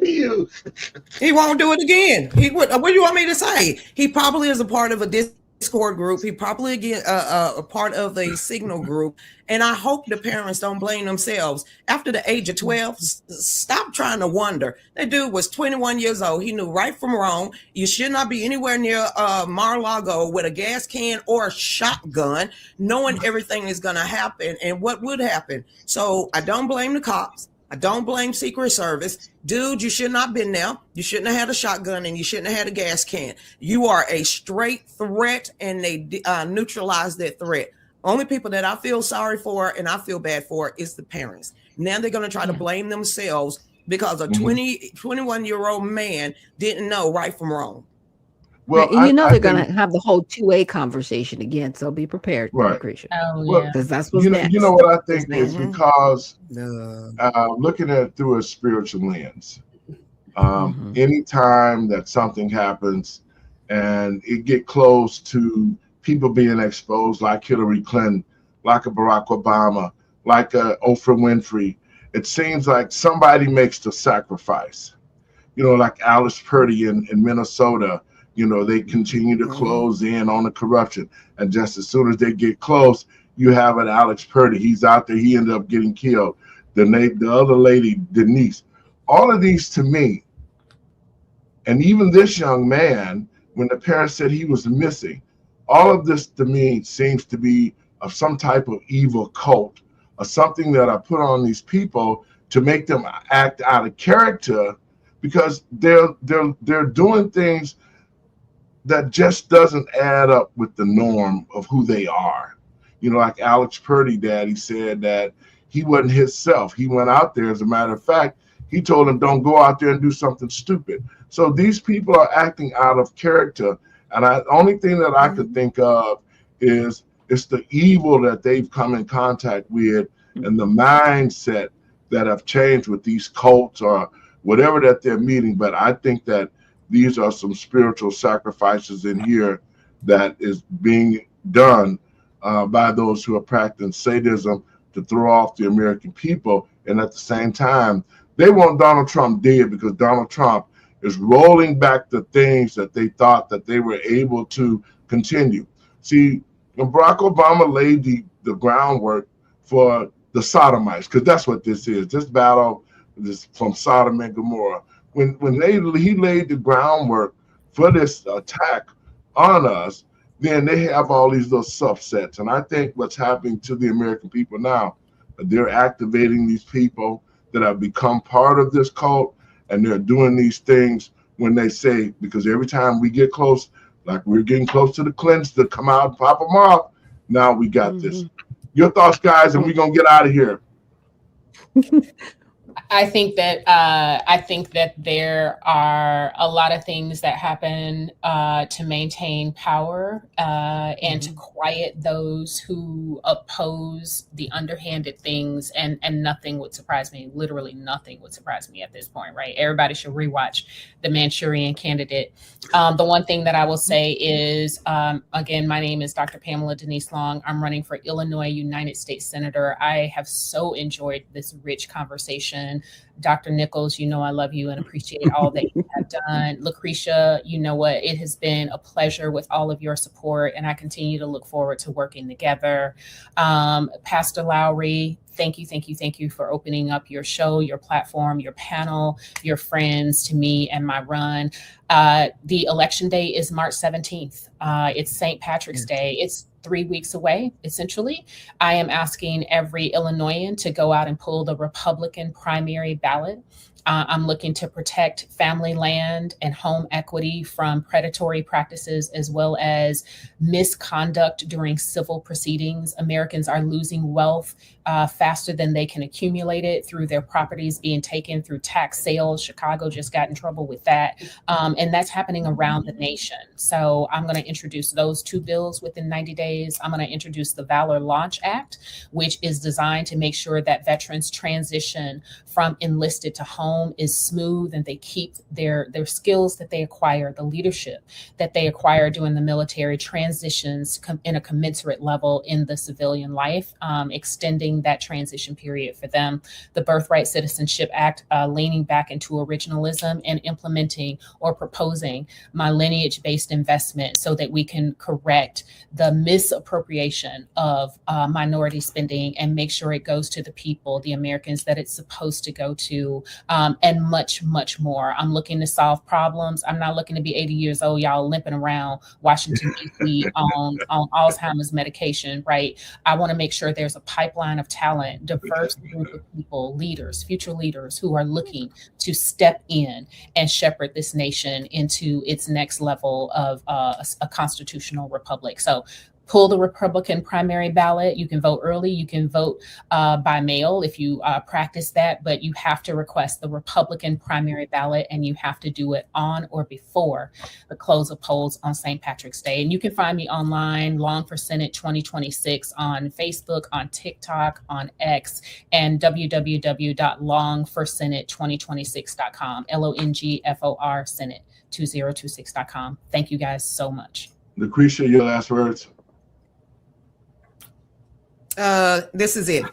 He won't do it again. What do you want me to say? He probably is a part of a Discord group. He probably a part of a Signal group. And I hope the parents don't blame themselves. After the age of 12, stop trying to wonder. That dude was 21 years old. He knew right from wrong. You should not be anywhere near Mar-a-Lago with a gas can or a shotgun, knowing everything is going to happen and what would happen. So I don't blame the cops. I don't blame Secret Service. Dude, you should not have been there. You shouldn't have had a shotgun and you shouldn't have had a gas can. You are a straight threat, and they neutralized that threat. Only people that I feel sorry for and I feel bad for is the parents. Now they're going to try to blame themselves because a 21-year-old man didn't know right from wrong. Well, and they're going to have the whole 2A conversation again, so be prepared, Lucretia. Because that's what's next. You know what I think is because looking at it through a spiritual lens, anytime that something happens and it get close to people being exposed, like Hillary Clinton, like a Barack Obama, like a Oprah Winfrey, it seems like somebody makes the sacrifice. Like Alice Purdy in Minnesota. They continue to close in on the corruption. And just as soon as they get close, you have an Alex Purdy. He's out there. He ended up getting killed. The other lady, Denise. All of these to me, and even this young man, when the parents said he was missing, all of this to me seems to be of some type of evil cult or something that I put on these people to make them act out of character because they're doing things that just doesn't add up with the norm of who they are. Like Alex Purdy, Daddy said that he wasn't himself. He went out there. As a matter of fact, he told him, don't go out there and do something stupid. So these people are acting out of character. And the only thing that I could think of is it's the evil that they've come in contact with and the mindset that have changed with these cults or whatever that they're meeting. But I think that these are some spiritual sacrifices in here that is being done by those who are practicing sadism to throw off the American people. And at the same time, they want Donald Trump dead because Donald Trump is rolling back the things that they thought that they were able to continue. See, when Barack Obama laid the groundwork for the sodomites, because that's what this is. This battle is from Sodom and Gomorrah. When he laid the groundwork for this attack on us, then they have all these little subsets. And I think what's happening to the American people now, they're activating these people that have become part of this cult, and they're doing these things when they say, because every time we get close, like we're getting close to the Clintons to come out and pop them off, now we got this. Your thoughts, guys, and we're going to get out of here. I think that there are a lot of things that happen to maintain power and to quiet those who oppose the underhanded things, and nothing would surprise me. Literally nothing would surprise me at this point, right? Everybody should rewatch The Manchurian Candidate. The one thing that I will say is, again, my name is Dr. Pamela Denise Long. I'm running for Illinois United States Senator. I have so enjoyed this rich conversation. Dr. Nichols, you know I love you and appreciate all that you have done. Lucretia, you know what? It has been a pleasure with all of your support, and I continue to look forward to working together. Pastor Lowry, thank you for opening up your show, your platform, your panel, your friends to me and my run. The election day is March 17th. It's St. Patrick's Day. It's 3 weeks away, essentially. I am asking every Illinoisan to go out and pull the Republican primary ballot. I'm looking to protect family land and home equity from predatory practices as well as misconduct during civil proceedings. Americans are losing wealth faster than they can accumulate it through their properties being taken through tax sales. Chicago just got in trouble with that. And that's happening around the nation. So I'm going to introduce those two bills within 90 days. I'm going to introduce the Valor Launch Act, which is designed to make sure that veterans transition from enlisted to home is smooth and they keep their skills that they acquire, the leadership that they acquire during the military transitions in a commensurate level in the civilian life, extending that transition period for them. The Birthright Citizenship Act, leaning back into originalism and implementing or proposing my lineage-based investment so that we can correct the misappropriation of minority spending and make sure it goes to the people, the Americans that it's supposed to go to, and much, much more. I'm looking to solve problems. I'm not looking to be 80 years old, y'all limping around Washington, D.C. on Alzheimer's medication, right? I want to make sure there's a pipeline of talent, diverse group of people, leaders, future leaders who are looking to step in and shepherd this nation into its next level of a constitutional republic. So pull the Republican primary ballot. You can vote early. You can vote by mail if you practice that, but you have to request the Republican primary ballot, and you have to do it on or before the close of polls on St. Patrick's Day. And you can find me online, Long for Senate 2026, on Facebook, on TikTok, on X, and www.longforsenate2026.com, LONGFOR Senate 2026.com. Thank you guys so much. Lucretia, your last words. This is it.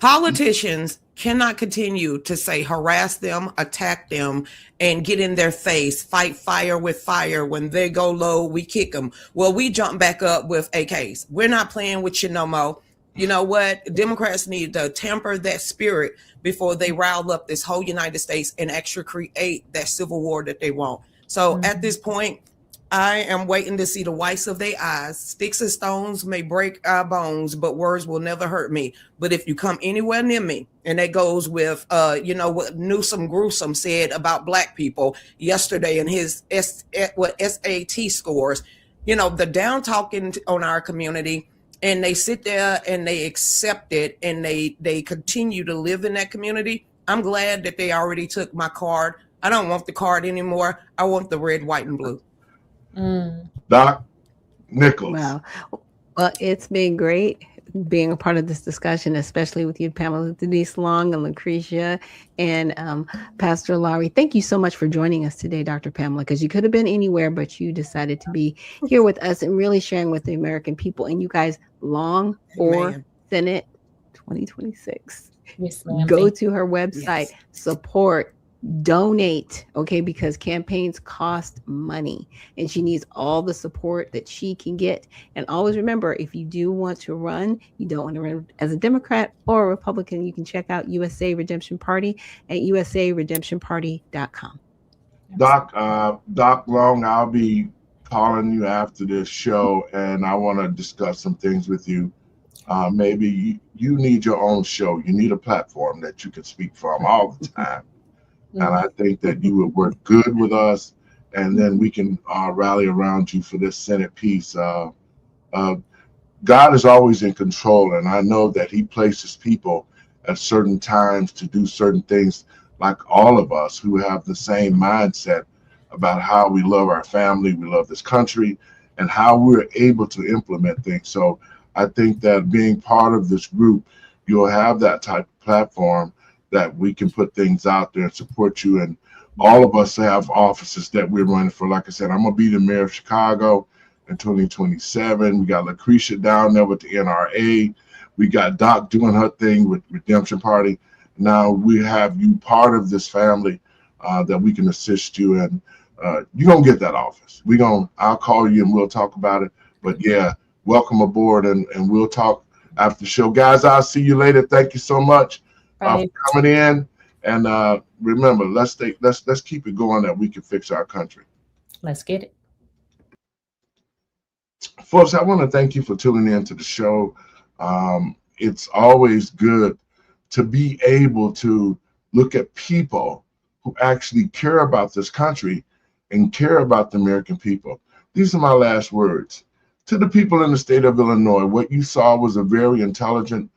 Politicians cannot continue to say harass them, attack them, and get in their face, fight fire with fire. When they go low, we kick them. Well, we jump back up with AKs. We're not playing with you no more. You know what? Democrats need to temper that spirit before they rile up this whole United States and actually create that civil war that they want. So at this point, I am waiting to see the whites of their eyes. Sticks and stones may break our bones, but words will never hurt me. But if you come anywhere near me, and that goes with, what Newsom Gruesome said about Black people yesterday in his SAT scores, the down talking on our community, and they sit there and they accept it, and they continue to live in that community. I'm glad that they already took my card. I don't want the card anymore. I want the red, white, and blue. Doc Nichols. Wow. Well, it's been great being a part of this discussion, especially with you, Pamela Denise Long and Lucretia and Pastor Lowry. Thank you so much for joining us today, Dr. Pamela, because you could have been anywhere, but you decided to be here with us and really sharing with the American people. And you guys, Long for Senate 2026. Yes, ma'am. Go to her website, support, donate, okay, because campaigns cost money and she needs all the support that she can get. And always remember, if you do want to run, you don't want to run as a Democrat or a Republican, you can check out USA Redemption Party at usaredemptionparty.com. Doc Long, I'll be calling you after this show and I want to discuss some things with you. Maybe you need your own show. You need a platform that you can speak from all the time. And I think that you would work good with us, and then we can rally around you for this Senate piece. God is always in control, and I know that he places people at certain times to do certain things, like all of us who have the same mindset about how we love our family, we love this country, and how we're able to implement things. So I think that being part of this group, you'll have that type of platform that we can put things out there and support you. And all of us have offices that we're running for. Like I said, I'm going to be the mayor of Chicago in 2027. We got Lucretia down there with the NRA. We got Doc doing her thing with Redemption Party. Now we have you part of this family that we can assist you in. You're going to get that office. I'll call you and we'll talk about it. But yeah, welcome aboard, and we'll talk after the show. Guys, I'll see you later. Thank you so much for coming in. And remember, let's keep it going that we can fix our country. Let's get it. Folks, I want to thank you for tuning in to the show. It's always good to be able to look at people who actually care about this country and care about the American people. These are my last words. To the people in the state of Illinois, what you saw was a very intelligent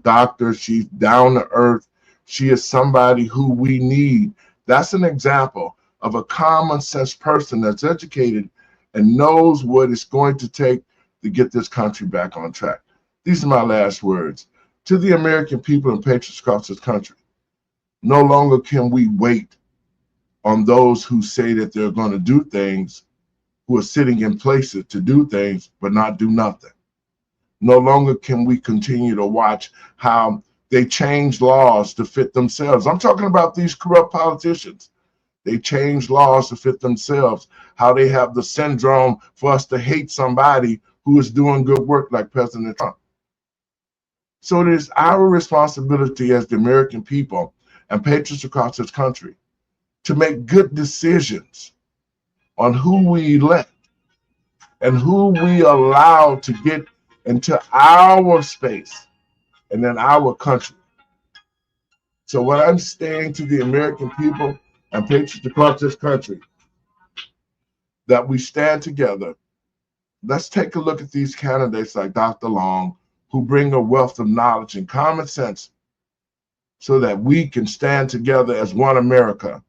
doctor. She's down to earth. She is somebody who we need. That's an example of a common sense person that's educated and knows what it's going to take to get this country back on track. These are my last words. To the American people and patriots across this country, no longer can we wait on those who say that they're going to do things, who are sitting in places to do things, but not do nothing. No longer can we continue to watch how they change laws to fit themselves. I'm talking about these corrupt politicians. They change laws to fit themselves, how they have the syndrome for us to hate somebody who is doing good work like President Trump. So it is our responsibility as the American people and patriots across this country to make good decisions on who we elect and who we allow to get into our space and in our country. So what I'm saying to the American people and patriots across this country, that we stand together. Let's take a look at these candidates like Dr. Long, who bring a wealth of knowledge and common sense so that we can stand together as one America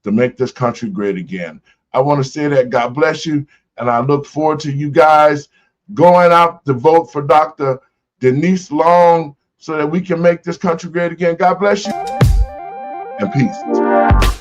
to make this country great again. I want to say that God bless you, and I look forward to you guys going out to vote for Dr. Denise Long so that we can make this country great again. God bless you, and peace.